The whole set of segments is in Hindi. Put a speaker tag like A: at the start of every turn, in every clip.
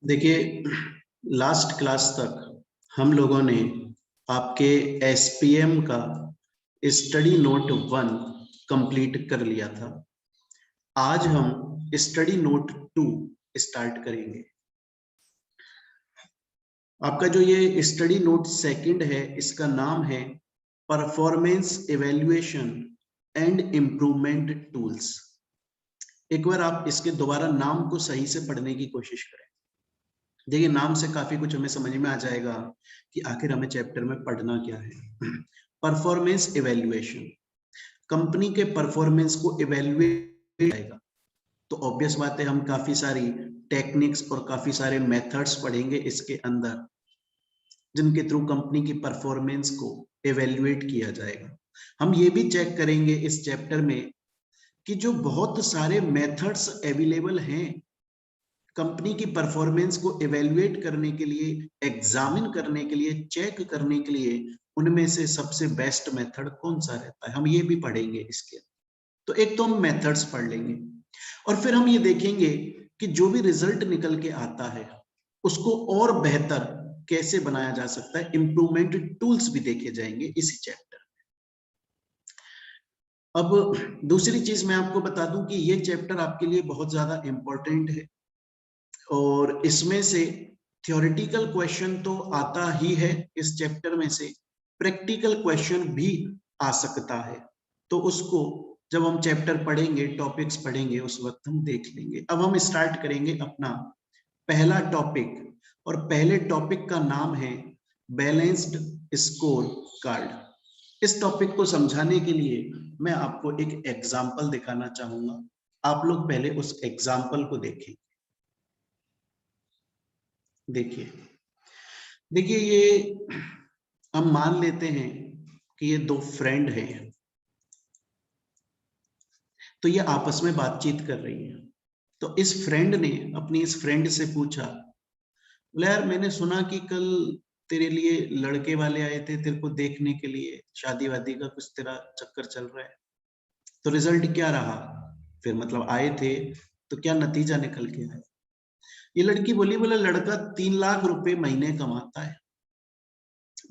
A: देखिए, लास्ट क्लास तक हम लोगों ने आपके एसपीएम का स्टडी नोट 1 कंप्लीट कर लिया था। आज हम स्टडी नोट 2 स्टार्ट करेंगे। आपका जो ये स्टडी नोट सेकंड है, इसका नाम है performance evaluation and improvement tools. एक बार आप इसके दोबारा नाम को सही से पढ़ने की कोशिश करें। देखिए, नाम से काफी कुछ हमें समझ में आ जाएगा कि आखिर हमें चैप्टर में पढ़ना क्या है। परफॉर्मेंस इवैल्यूएशन, कंपनी के परफॉर्मेंस को इवैल्यूएट करेगा। तो ऑब्वियस बात है, हम काफी सारी टेक्निक्स और काफी सारे मेथड्स पढ़ेंगे इसके अंदर, जिनके थ्रू कंपनी की परफॉर्मेंस को इवैल्यूएट किया जाएगा। हम ये भी चेक करेंगे इस चैप्टर में कि जो बहुत सारे मेथड्स अवेलेबल हैं कंपनी की परफॉर्मेंस को इवैल्यूएट करने के लिए, एग्जामिन करने के लिए, चेक करने के लिए, उनमें से सबसे बेस्ट मेथड कौन सा रहता है, हम ये भी पढ़ेंगे इसके। तो एक तो हम मेथड्स पढ़ लेंगे और फिर हम ये देखेंगे कि जो भी रिजल्ट निकल के आता है उसको और बेहतर कैसे बनाया जा सकता है। इंप्रूवमेंट टूल्स भी देखे जाएंगे इसी चैप्टर में। अब दूसरी चीज मैं आपको बता दूं कि ये चैप्टर आपके लिए बहुत ज्यादा इंपॉर्टेंट है और इसमें से थ्योरेटिकल क्वेश्चन तो आता ही है, इस चैप्टर में से प्रैक्टिकल क्वेश्चन भी आ सकता है। तो उसको जब हम चैप्टर पढ़ेंगे, टॉपिक्स पढ़ेंगे, उस वक्त हम देख लेंगे। अब हम स्टार्ट करेंगे अपना पहला टॉपिक और पहले टॉपिक का नाम है बैलेंस्ड स्कोर कार्ड। इस टॉपिक को समझाने के लिए मैं आपको एक एग्जाम्पल दिखाना चाहूंगा। आप लोग पहले उस एग्जाम्पल को देखें। देखिए देखिए, ये हम मान लेते हैं कि ये दो फ्रेंड हैं, तो ये आपस में बातचीत कर रही हैं। तो इस फ्रेंड ने अपनी इस फ्रेंड से पूछा, बोले यार मैंने सुना कि कल तेरे लिए लड़के वाले आए थे तेरे को देखने के लिए, शादी वादी का कुछ तेरा चक्कर चल रहा है, तो रिजल्ट क्या रहा? फिर मतलब आए थे तो क्या नतीजा निकल के आया? ये लड़की बोली, बोला लड़का 3 लाख रुपए महीने कमाता है।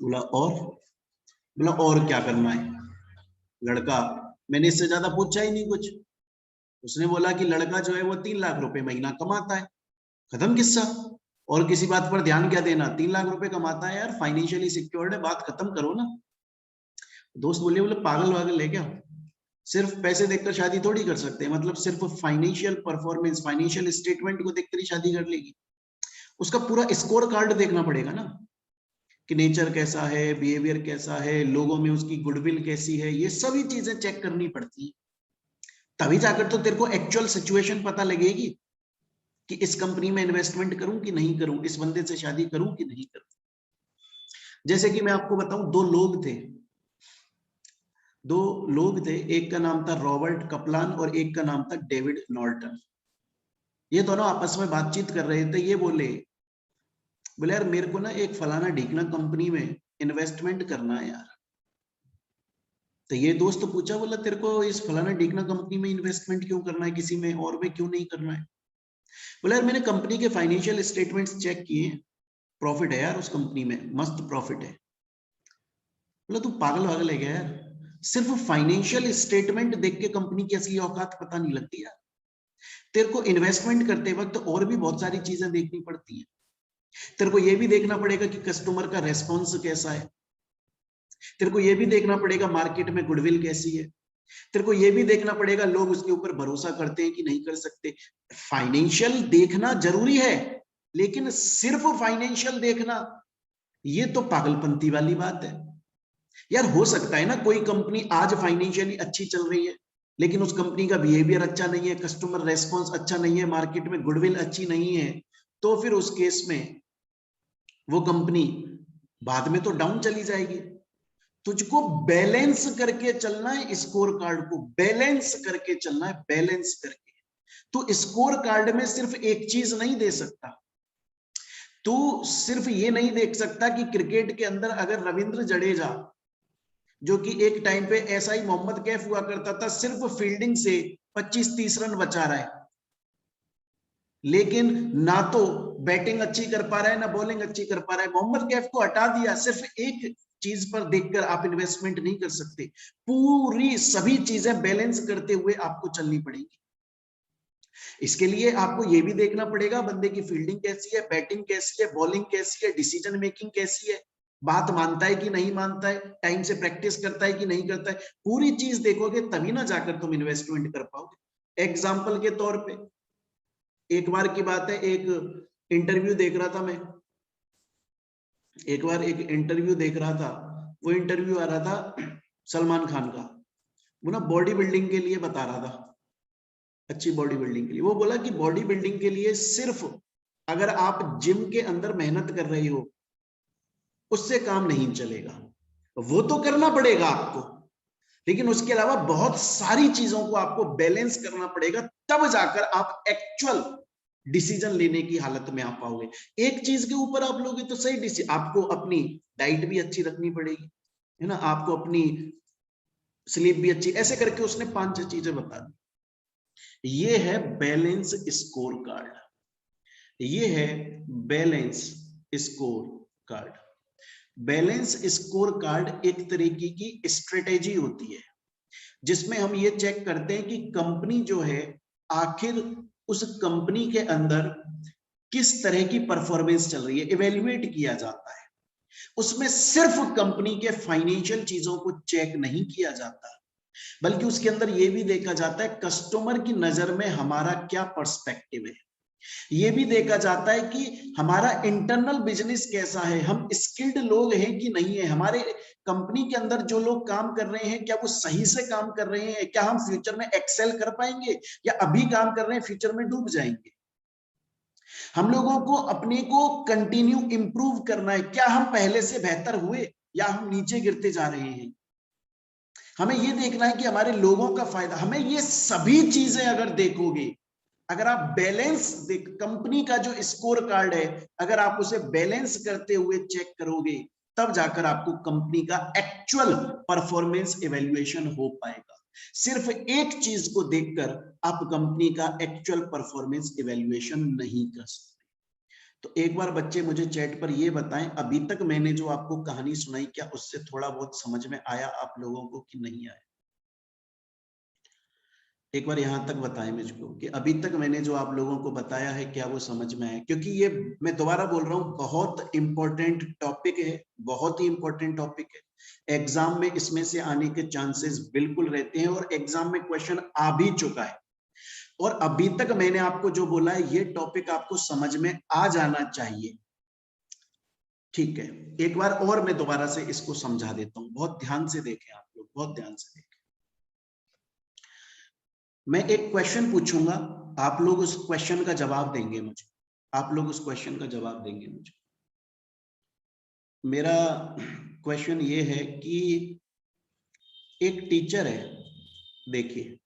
A: बोला और? बोला और क्या करना है? लड़का, मैंने इससे ज्यादा पूछा ही नहीं कुछ। उसने बोला कि लड़का जो है वो 3 लाख रुपए महीना कमाता है, खत्म किस्सा। और किसी बात पर ध्यान क्या देना, 3 लाख रुपए कमाता है यार, फाइनेंशियली सिक्योर्ड है, बात खत्म करो ना। दोस्त बोले, बोले पागल वागल है क्या? सिर्फ पैसे देखकर शादी थोड़ी कर सकते हैं, मतलब सिर्फ फाइनेंशियल परफॉर्मेंस, फाइनेंशियल स्टेटमेंट को देखकर ही शादी कर लेगी? उसका पूरा स्कोर कार्ड देखना पड़ेगा ना, कि नेचर कैसा है, बिहेवियर कैसा है, लोगों में उसकी गुडविल कैसी है, ये सभी चीजें चेक करनी पड़ती है। तभी जाकर तो तेरे को एक्चुअल सिचुएशन पता लगेगी कि इस कंपनी में इन्वेस्टमेंट करूं कि नहीं करूं, इस बंदे से शादी करूं कि नहीं करूं। जैसे कि मैं आपको बताऊं, दो लोग थे, एक का नाम था रॉबर्ट कपलान और एक का नाम था डेविड नॉर्टन। ये दोनों आपस में बातचीत कर रहे थे। ये बोले यार मेरे को ना एक फलाना ढीकना कंपनी में इन्वेस्टमेंट करना है यार। तो ये दोस्त पूछा, बोला तेरे को इस फलाना ढीकना कंपनी में इन्वेस्टमेंट क्यों करना है, किसी में और में क्यों नहीं करना है? बोला यार मैंने कंपनी के फाइनेंशियल स्टेटमेंट्स चेक किए, प्रॉफिट है यार उस कंपनी में, मस्त प्रॉफिट है। बोला तू पागल वागल है क्या यार? सिर्फ फाइनेंशियल स्टेटमेंट देख के कंपनी की असली औकात पता नहीं लगती यार। तेरे को इन्वेस्टमेंट करते वक्त और भी बहुत सारी चीजें देखनी पड़ती हैं। तेरे को यह भी देखना पड़ेगा कि कस्टमर का रेस्पॉन्स कैसा है। तेरे को यह भी देखना पड़ेगा मार्केट में गुडविल कैसी है। तेरे को यह भी देखना पड़ेगा लोग उसके ऊपर भरोसा करते हैं कि नहीं कर सकते। फाइनेंशियल देखना जरूरी है, लेकिन सिर्फ फाइनेंशियल देखना ये तो पागलपंती वाली बात है यार। हो सकता है ना कोई कंपनी आज फाइनेंशियली अच्छी चल रही है, लेकिन उस कंपनी का बिहेवियर अच्छा नहीं है, कस्टमर रेस्पॉन्स अच्छा नहीं है, मार्केट में गुडविल अच्छी नहीं है, तो फिर उस केस में वो कंपनी बाद में तो डाउन चली जाएगी। तुझको बैलेंस करके चलना है, स्कोर कार्ड को बैलेंस करके चलना है, बैलेंस करके। तो स्कोर कार्ड में सिर्फ एक चीज नहीं दे सकता। तू सिर्फ ये नहीं देख सकता कि क्रिकेट के अंदर अगर रविंद्र जडेजा, जो कि एक टाइम पे ऐसा ही मोहम्मद कैफ हुआ करता था, सिर्फ फील्डिंग से 25-30 रन बचा रहा है, लेकिन ना तो बैटिंग अच्छी कर पा रहा है ना बॉलिंग अच्छी कर पा रहा है। मोहम्मद कैफ को हटा दिया, सिर्फ एक चीज पर देखकर आप इन्वेस्टमेंट नहीं कर सकते, पूरी सभी चीजें बैलेंस करते हुए आपको चलनी पड़ेगी। इसके लिए आपको ये भी देखना पड़ेगा बंदे की फील्डिंग कैसी है, बैटिंग कैसी है, बॉलिंग कैसी है, डिसीजन मेकिंग कैसी है, बात मानता है कि नहीं मानता है, टाइम से प्रैक्टिस करता है कि नहीं करता है। पूरी चीज देखोगे तभी ना जाकर तुम इन्वेस्टमेंट कर पाओगे। एग्जाम्पल के तौर पे एक बार की बात है, एक इंटरव्यू देख रहा था मैं, एक बार एक इंटरव्यू देख रहा था, वो इंटरव्यू आ रहा था सलमान खान का, वो ना बॉडी बिल्डिंग के लिए बता रहा था, अच्छी बॉडी बिल्डिंग के लिए। वो बोला कि बॉडी बिल्डिंग के लिए सिर्फ अगर आप जिम के अंदर मेहनत कर रही हो उससे काम नहीं चलेगा, वो तो करना पड़ेगा आपको, लेकिन उसके अलावा बहुत सारी चीजों को आपको बैलेंस करना पड़ेगा, तब जाकर आप एक्चुअल डिसीजन लेने की हालत में आ पाओगे। एक चीज के ऊपर आप लोगे तो सही डिसीजन, आपको अपनी डाइट भी अच्छी रखनी पड़ेगी, है ना, आपको अपनी स्लीप भी अच्छी, ऐसे करके उसने 5-6 चीजें बता दी। ये है बैलेंस स्कोर कार्ड, ये है balance score card. Balance score card एक तरीके की स्ट्रेटेजी होती है जिसमें हम ये चेक करते हैं कि कंपनी जो है आखिर उस कंपनी के अंदर किस तरह की परफॉर्मेंस चल रही है, इवेल्युएट किया जाता है। उसमें सिर्फ कंपनी के फाइनेंशियल चीजों को चेक नहीं किया जाता, बल्कि उसके अंदर यह भी देखा जाता है कस्टमर की नजर में हमारा क्या पर्सपेक्टिव है, ये भी देखा जाता है कि हमारा इंटरनल बिजनेस कैसा है, हम स्किल्ड लोग हैं कि नहीं है, हमारे कंपनी के अंदर जो लोग काम कर रहे हैं क्या वो सही से काम कर रहे हैं, क्या हम फ्यूचर में एक्सेल कर पाएंगे या अभी काम कर रहे हैं फ्यूचर में डूब जाएंगे। हम लोगों को अपने को कंटिन्यू इंप्रूव करना है, क्या हम पहले से बेहतर हुए या हम नीचे गिरते जा रहे हैं। हमें यह देखना है कि हमारे लोगों का फायदा, हमें ये सभी चीजें अगर देखोगे, अगर आप बैलेंस देख कंपनी का जो स्कोर कार्ड है अगर आप उसे बैलेंस करते हुए चेक करोगे, तब जाकर आपको कंपनी का एक्चुअल परफॉर्मेंस इवैल्यूएशन हो पाएगा। सिर्फ एक चीज को देखकर आप कंपनी का एक्चुअल परफॉर्मेंस इवैल्यूएशन नहीं कर सकते। तो एक बार बच्चे मुझे चैट पर ये बताएं, अभी तक मैंने जो आपको कहानी सुनाई क्या उससे थोड़ा बहुत समझ में आया आप लोगों को कि नहीं आया? एक बार यहां तक बताएं मुझको कि अभी तक मैंने जो आप लोगों को बताया है क्या वो समझ में आया, क्योंकि ये मैं दोबारा बोल रहा हूं बहुत इंपॉर्टेंट टॉपिक है, बहुत ही इंपॉर्टेंट टॉपिक है। एग्जाम में इसमें से आने के चांसेस बिल्कुल रहते हैं और एग्जाम में क्वेश्चन आ भी चुका है, और अभी तक मैंने आपको जो बोला है ये टॉपिक आपको समझ में आ जाना चाहिए। ठीक है, एक बार और मैं दोबारा से इसको समझा देता हूं, बहुत ध्यान से देखें आप लोग, बहुत ध्यान से देखें। मैं एक क्वेश्चन पूछूंगा, आप लोग उस क्वेश्चन का जवाब देंगे मुझे, आप लोग उस क्वेश्चन का जवाब देंगे मुझे। मेरा क्वेश्चन ये है कि एक टीचर है, देखिए,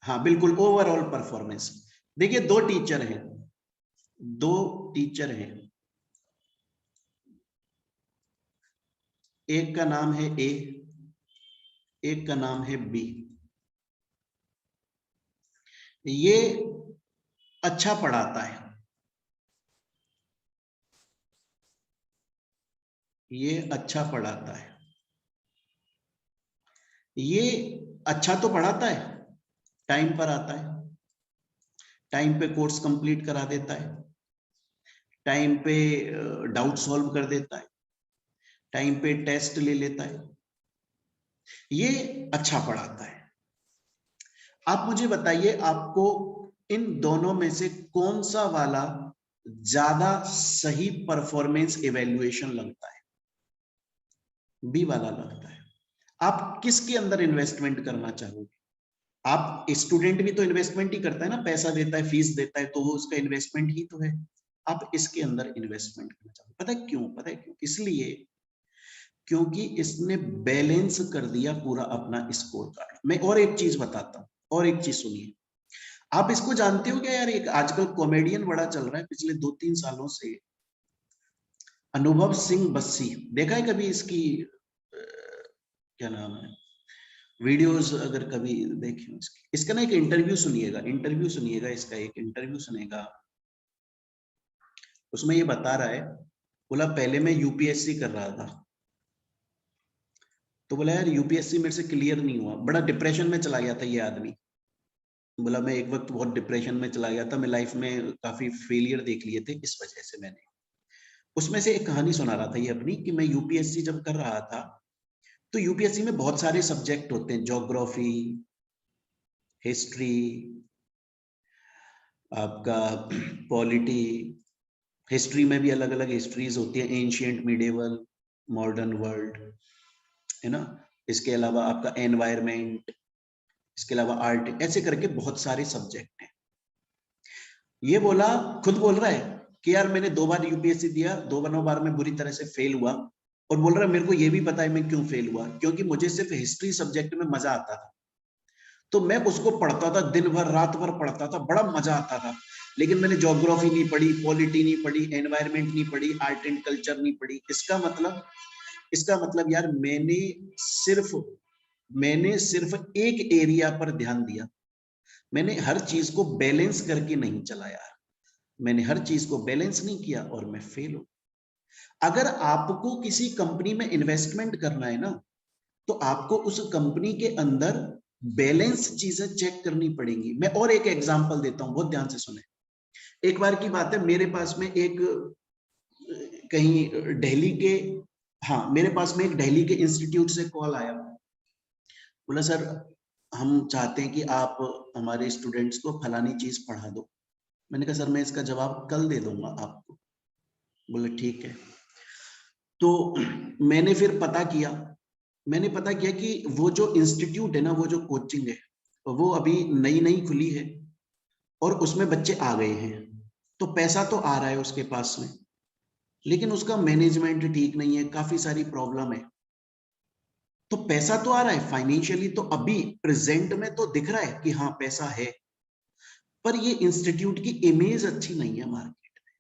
A: हाँ बिल्कुल ओवरऑल परफॉर्मेंस, देखिए दो टीचर हैं, दो टीचर हैं, एक का नाम है ए, एक का नाम है बी। ये अच्छा पढ़ाता है, ये अच्छा पढ़ाता है, ये अच्छा तो पढ़ाता है, टाइम पर आता है, टाइम पे कोर्स कंप्लीट करा देता है, टाइम पे डाउट सॉल्व कर देता है, टाइम पे टेस्ट ले लेता है, ये अच्छा पढ़ाता है। आप मुझे बताइए आपको इन दोनों में से कौन सा वाला ज्यादा सही परफॉर्मेंस इवैल्यूएशन लगता है? बी वाला लगता है। आप किसके अंदर इन्वेस्टमेंट करना चाहोगे? आप स्टूडेंट भी तो इन्वेस्टमेंट ही करता है ना, पैसा देता है, फीस देता है, तो वो उसका इन्वेस्टमेंट ही तो है। आप इसके अंदर इन्वेस्टमेंट करना चाहोगे, पता है क्यों? पता है क्यों? इसलिए क्योंकि इसने बैलेंस कर दिया पूरा अपना स्कोर कार्ड। मैं और एक चीज बताता हूं, और एक चीज सुनिए, आप इसको जानते हो क्या यार, एक आजकल कॉमेडियन बड़ा चल रहा है पिछले 2-3 सालों से, अनुभव सिंह बस्सी, देखा है कभी इसकी क्या नाम है वीडियोस, अगर कभी देखें इसका ना एक इंटरव्यू सुनिएगा, इंटरव्यू सुनिएगा, इसका एक इंटरव्यू सुनेगा। उसमें ये बता रहा है, बोला पहले मैं यूपीएससी कर रहा था, तो बोला यार यूपीएससी मेरे से क्लियर नहीं हुआ, बड़ा डिप्रेशन में चला गया था ये आदमी। बोला मैं एक वक्त बहुत डिप्रेशन में चला गया था, मैं लाइफ में काफी फेलियर देख लिए थे, इस वजह से मैंने, उसमें से एक कहानी सुना रहा था ये अपनी, कि मैं यूपीएससी जब कर रहा था तो यूपीएससी में बहुत सारे सब्जेक्ट होते हैं, ज्योग्राफी, हिस्ट्री, आपका पॉलिटी, हिस्ट्री में भी अलग अलग हिस्ट्रीज होती है, एंशियंट, मिडिवल, मॉडर्न वर्ल्ड, है ना। इसके अलावा आपका एनवायरमेंट, इसके अलावा आर्ट, ऐसे करके बहुत सारे सब्जेक्ट हैं। ये बोला, खुद बोल रहा है कि यार मैंने 2 बार यूपीएससी दिया, दोनों बार में बुरी तरह से फेल हुआ, और बोल रहा है मेरे को ये भी पता है मैं क्यों फेल हुआ, क्योंकि मुझे सिर्फ हिस्ट्री सब्जेक्ट में मजा आता था, तो मैं उसको पढ़ता था, दिन भर रात भर पढ़ता था, बड़ा मजा आता था। लेकिन मैंने ज्योग्राफी नहीं पढ़ी, पॉलिटी नहीं पढ़ी, एनवायरमेंट नहीं पढ़ी, आर्ट एंड कल्चर नहीं पढ़ी। इसका मतलब यार मैंने सिर्फ एक एरिया पर ध्यान दिया, मैंने हर चीज को बैलेंस करके नहीं चलाया, मैंने हर चीज को बैलेंस नहीं किया और मैं फेल हूं। अगर आपको किसी कंपनी में इन्वेस्टमेंट करना है ना, तो आपको उस कंपनी के अंदर बैलेंस चीजें चेक करनी पड़ेंगी। मैं और एक एग्जांपल देता हूं, बहुत ध्यान से सुने। एक बार की बात है, मेरे पास में एक कहीं दिल्ली के, हाँ मेरे पास में एक दिल्ली के इंस्टीट्यूट से कॉल आया, बोला सर हम चाहते हैं कि आप हमारे स्टूडेंट्स को फलानी चीज पढ़ा दो। मैंने कहा सर मैं इसका जवाब कल दे दूंगा आपको। बोले ठीक है। तो मैंने फिर मैंने पता किया कि वो जो इंस्टीट्यूट है ना, वो जो कोचिंग है, वो अभी नई नई खुली है और उसमें बच्चे आ गए हैं, तो पैसा तो आ रहा है उसके पास में, लेकिन उसका मैनेजमेंट ठीक नहीं है, काफी सारी प्रॉब्लम है। तो पैसा तो आ रहा है फाइनेंशियली, तो अभी प्रेजेंट में तो दिख रहा है कि हाँ पैसा है, पर ये इंस्टीट्यूट की इमेज अच्छी नहीं है मार्केट में।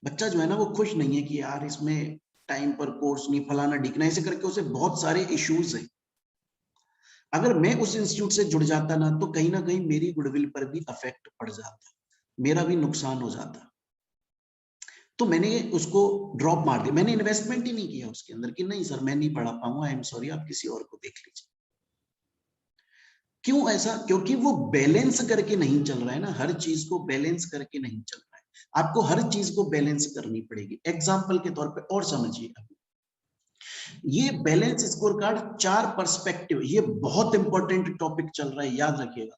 A: बच्चा जो है ना वो खुश नहीं है कि यार इसमें टाइम पर कोर्स नहीं, फलाना ढिकना, ऐसे करके उसे बहुत सारे इश्यूज हैं। अगर मैं उस इंस्टीट्यूट से जुड़ जाता ना कहीं मेरी गुडविल पर भी अफेक्ट पड़ जाता, मेरा भी नुकसान हो जाता। तो मैंने उसको ड्रॉप मार दिया, मैंने इन्वेस्टमेंट ही नहीं किया उसके अंदर कि नहीं सर मैं नहीं पढ़ा पाऊंगा, आई एम सॉरी, आप किसी और को देख लीजिए। क्यों ऐसा? क्योंकि वो बैलेंस करके नहीं चल रहा है ना, हर चीज को बैलेंस करके नहीं चल रहा है। आपको हर चीज को बैलेंस करनी पड़ेगी। एग्जाम्पल के तौर पे और समझिए, ये बैलेंस स्कोर कार्ड 4 पर्सपेक्टिव, ये बहुत इंपॉर्टेंट टॉपिक चल रहा है, याद रखिएगा।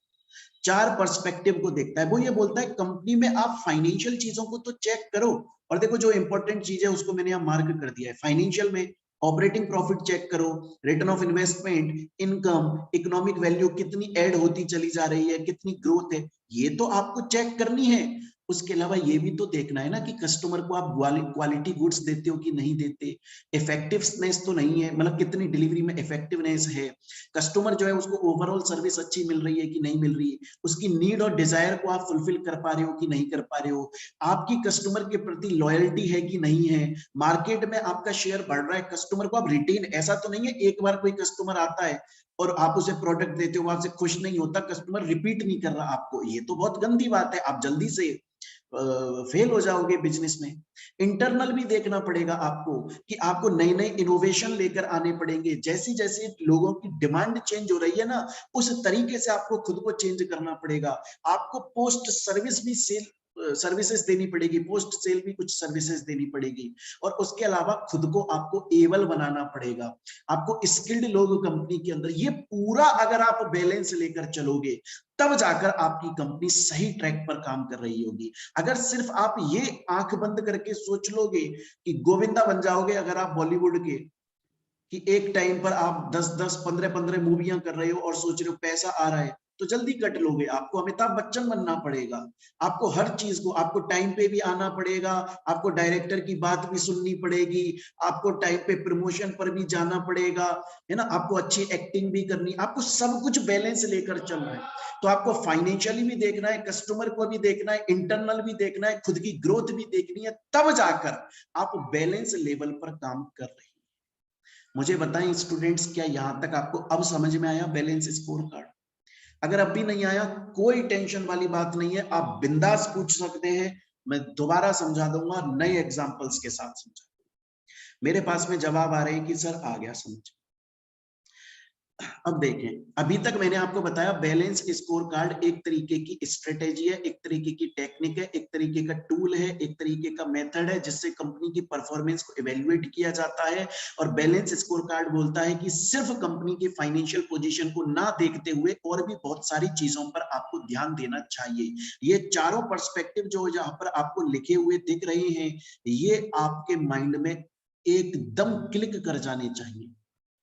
A: 4 पर्सपेक्टिव को देखता है। वो ये बोलता है कंपनी में आप फाइनेंशियल चीजों को तो चेक करो, और देखो जो इंपॉर्टेंट चीज है उसको मैंने यहाँ मार्क कर दिया है। फाइनेंशियल में ऑपरेटिंग प्रॉफिट चेक करो, return of investment, income, economic value कितनी ऐड होती चली जा रही है, कितनी ग्रोथ है, ये तो आपको चेक करनी है। उसके अलावा ये भी तो देखना है ना कि कस्टमर को आप क्वालिटी गुड्स देते हो कि नहीं देते, इफेक्टिवनेस तो नहीं है, मतलब कितनी डिलीवरी में इफेक्टिवनेस है, कस्टमर जो है उसको ओवरऑल सर्विस अच्छी मिल रही है कि नहीं मिल रही है, उसकी नीड और डिजायर को आप फुलफिल कर पा रहे हो कि नहीं कर पा रहे हो, आपकी कस्टमर के प्रति लॉयल्टी है कि नहीं है, मार्केट में आपका शेयर बढ़ रहा है, कस्टमर को आप रिटेन, ऐसा तो नहीं है एक बार कोई कस्टमर आता है और आप उसे प्रोडक्ट देते हो, आपसे खुश नहीं होता, कस्टमर रिपीट नहीं कर रहा आपको, ये तो बहुत गंदी बात है, आप जल्दी से फेल हो जाओगे बिजनेस में। इंटरनल भी देखना पड़ेगा आपको कि आपको नए नए इनोवेशन लेकर आने पड़ेंगे, जैसी जैसी लोगों की डिमांड चेंज हो रही है ना, उस तरीके से आपको खुद को चेंज करना पड़ेगा। आपको पोस्ट सर्विस भी सेल सर्विसेज देनी पड़ेगी, पोस्ट सेल भी कुछ सर्विसेज देनी पड़ेगी, और उसके अलावा खुद को आपको एबल बनाना पड़ेगा, आपको स्किल्ड लोग कंपनी के अंदर, ये पूरा अगर आप बैलेंस लेकर चलोगे तब जाकर आपकी कंपनी सही ट्रैक पर काम कर रही होगी। अगर सिर्फ आप ये आंख बंद करके सोच लोगे कि गोविंदा बन जाओगे, अगर आप बॉलीवुड के, कि एक टाइम पर आप 10-10 15-15 मूवियां कर रहे हो और सोच रहे हो पैसा आ रहा है, तो जल्दी कट लोगे। आपको अमिताभ बच्चन बनना पड़ेगा, आपको हर चीज को, आपको टाइम पे भी आना पड़ेगा, आपको डायरेक्टर की बात भी सुननी पड़ेगी, आपको टाइम पे प्रमोशन पर भी जाना पड़ेगा, है ना, आपको अच्छी एक्टिंग भी करनी, आपको सब कुछ बैलेंस लेकर चलना है। तो आपको फाइनेंशियली भी देखना है, कस्टमर को भी देखना है, इंटरनल भी देखना है, खुद की ग्रोथ भी देखनी है, तब जाकर आप बैलेंस लेवल पर काम कर रहे हैं। मुझे बताएं स्टूडेंट्स, क्या यहां तक आपको अब समझ में आया बैलेंस स्कोर कार्ड? अगर अब भी नहीं आया, कोई टेंशन वाली बात नहीं है, आप बिंदास पूछ सकते हैं, मैं दोबारा समझा दूंगा, नए एग्जांपल्स के साथ समझा दूंगा। मेरे पास में जवाब आ रहे हैं कि सर आ गया समझ। अब देखें, अभी तक मैंने आपको बताया बैलेंस स्कोर कार्ड एक तरीके की स्ट्रेटेजी है, एक तरीके की टेक्निक है, एक तरीके का टूल है, एक तरीके का मेथड है जिससे कंपनी की परफॉर्मेंस को इवेल्युएट किया जाता है। और बैलेंस स्कोर कार्ड बोलता है कि सिर्फ कंपनी की फाइनेंशियल पोजीशन को ना देखते हुए और भी बहुत सारी चीजों पर आपको ध्यान देना चाहिए। ये चारों पर्सपेक्टिव जो यहाँ पर आपको लिखे हुए दिख रहे हैं, ये आपके माइंड में एकदम क्लिक कर जाने चाहिए,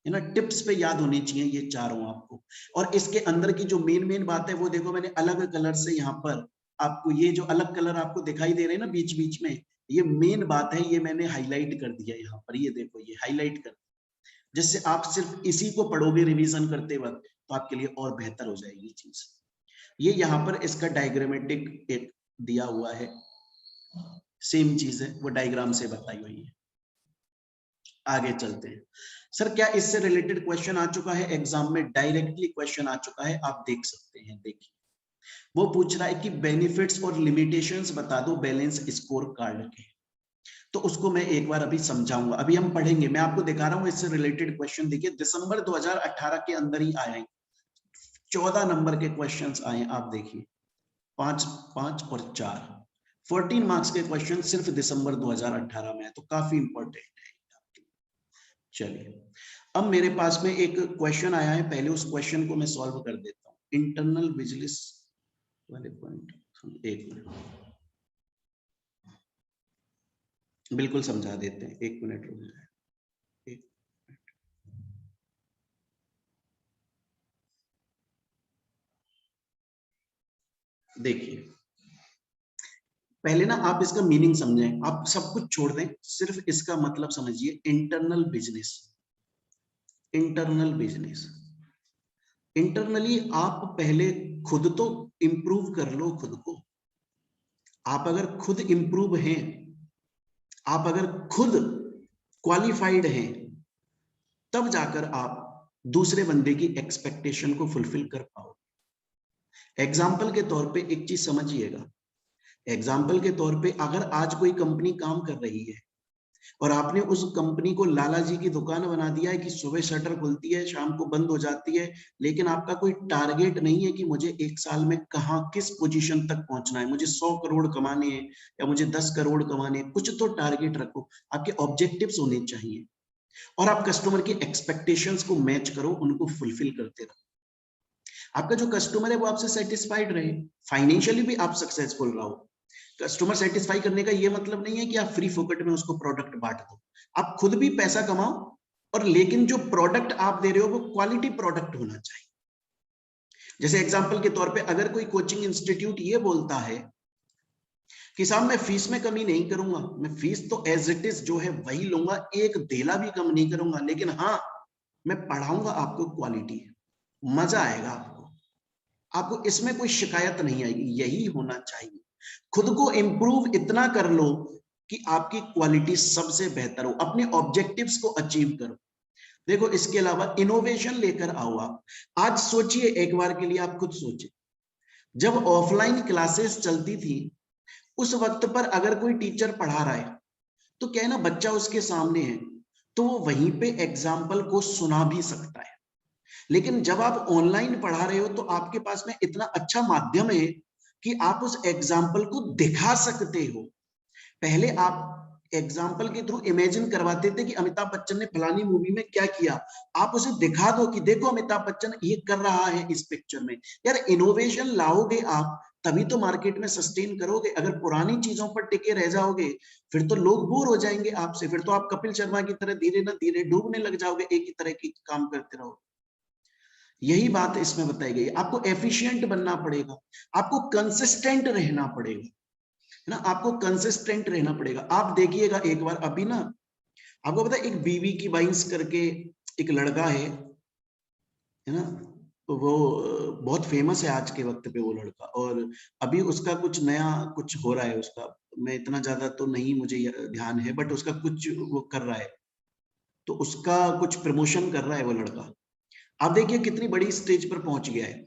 A: है ना, टिप्स पे याद होनी चाहिए ये चारों आपको। और इसके अंदर की जो मेन बात है वो देखो, मैंने अलग कलर से यहाँ पर आपको, ये जो अलग कलर आपको दिखाई दे रहे हैं ना बीच बीच में, ये मेन बात है, ये मैंने हाईलाइट कर दिया यहाँ पर, ये देखो ये हाईलाइट कर, जिससे आप सिर्फ इसी को पढ़ोगे रिवीजन करते वक्त तो आपके लिए और बेहतर हो जाएगी चीज। ये यहाँ पर इसका डायग्रामेटिक एक दिया हुआ है, सेम चीज है, वो डायग्राम से बताई हुई है। आगे चलते हैं। सर क्या इससे रिलेटेड क्वेश्चन आ चुका है एग्जाम में? डायरेक्टली क्वेश्चन आ चुका है, आप देख सकते हैं। देखिए वो पूछ रहा है कि बेनिफिट्स और लिमिटेशंस बता दो बैलेंस स्कोर कार्ड के। तो उसको मैं एक बार अभी समझाऊंगा, अभी हम पढ़ेंगे, मैं आपको दिखा रहा हूं इससे रिलेटेड क्वेश्चन। देखिए दिसंबर 2018 के अंदर ही आए, 14 नंबर के क्वेश्चंस आए, आप देखिए 5, 5 और 4, 14 मार्क्स के क्वेश्चन सिर्फ दिसंबर 2018 में है, तो काफी इंपॉर्टेंट है। चलिए अब मेरे पास में एक क्वेश्चन आया है, पहले उस क्वेश्चन को मैं सॉल्व कर देता हूं। इंटरनल बिजनेस वाले पॉइंट, एक मिनट बिल्कुल समझा देते हैं, एक मिनट रुक जाए। देखिए पहले ना आप इसका मीनिंग समझें, आप सब कुछ छोड़ दें, सिर्फ इसका मतलब समझिए। Internal business, internal business, internally आप पहले खुद तो इंप्रूव कर लो खुद को। आप अगर खुद इंप्रूव हैं, आप अगर खुद क्वालिफाइड हैं, तब जाकर आप दूसरे बंदे की एक्सपेक्टेशन को फुलफिल कर पाओ। एग्जाम्पल के तौर पे एक चीज समझिएगा, एग्जाम्पल के तौर पे अगर आज कोई कंपनी काम कर रही है और आपने उस कंपनी को लाला जी की दुकान बना दिया है कि सुबह शटर खुलती है शाम को बंद हो जाती है, लेकिन आपका कोई टारगेट नहीं है कि मुझे एक साल में कहां किस पोजीशन तक पहुंचना है, मुझे 100 करोड़ कमाने हैं या मुझे 10 करोड़ कमाने हैं, कुछ तो टारगेट रखो, आपके ऑब्जेक्टिव्स होने चाहिए और आप कस्टमर की एक्सपेक्टेशंस को मैच करो, उनको फुलफिल करते रहो। आपका जो कस्टमर है वो आपसे सेटिस्फाइड रहे, फाइनेंशियली भी आप सक्सेसफुल रहो। कस्टमर सेटिस्फाई करने का ये मतलब नहीं है कि आप फ्री फोकट में उसको प्रोडक्ट बांट दो, आप खुद भी पैसा कमाओ, और लेकिन जो प्रोडक्ट आप दे रहे हो वो क्वालिटी प्रोडक्ट होना चाहिए। जैसे एग्जांपल के तौर पे अगर कोई कोचिंग इंस्टीट्यूट ये बोलता है कि साहब मैं फीस में कमी नहीं करूंगा, मैं फीस तो एज इट इज जो है वही लूंगा, एक देला भी कम नहीं करूंगा, लेकिन हाँ मैं पढ़ाऊंगा आपको क्वालिटी, मजा आएगा आपको, आपको इसमें कोई शिकायत नहीं आएगी, यही होना चाहिए। खुद को इंप्रूव इतना कर लो कि आपकी क्वालिटी सबसे बेहतर हो, अपने ऑब्जेक्टिव्स को अचीव करो। देखो इसके अलावा इनोवेशन लेकर आओ आप। आज सोचिए एक बार के लिए, आप खुद सोचिए, जब ऑफलाइन क्लासेस चलती थी उस वक्त पर अगर कोई टीचर पढ़ा रहा है तो क्या है ना, बच्चा उसके सामने है तो वो वहीं पे एग्जाम्पल को सुना भी सकता है। लेकिन जब आप ऑनलाइन पढ़ा रहे हो तो आपके पास में इतना अच्छा माध्यम है कि आप उस एग्जाम्पल को दिखा सकते हो। पहले आप एग्जाम्पल के थ्रू इमेजिन करवाते थे कि अमिताभ बच्चन ने फलानी मूवी में क्या किया, आप उसे दिखा दो कि देखो अमिताभ बच्चन ये कर रहा है इस पिक्चर में। यार इनोवेशन लाओगे आप तभी तो मार्केट में सस्टेन करोगे, अगर पुरानी चीजों पर टिके रह जाओगे फिर तो लोग बोर हो जाएंगे आपसे, फिर तो आप कपिल शर्मा की तरह धीरे ना धीरे डूबने लग जाओगे, एक ही तरह की काम करते रहो। यही बात इसमें बताई गई, आपको एफिशिएंट बनना पड़ेगा, आपको कंसिस्टेंट रहना पड़ेगा, है ना, आपको कंसिस्टेंट रहना पड़ेगा। आप देखिएगा एक बार, अभी ना आपको पता है एक बीवी की वाइन्स करके एक लड़का है ना, तो वो बहुत फेमस है आज के वक्त पे वो लड़का, और अभी उसका कुछ नया कुछ हो रहा है उसका, मैं इतना ज्यादा तो नहीं मुझे ध्यान है, बट उसका कुछ वो कर रहा है, तो उसका कुछ प्रमोशन कर रहा है वो लड़का। आप देखिए कितनी बड़ी स्टेज पर पहुंच गया है।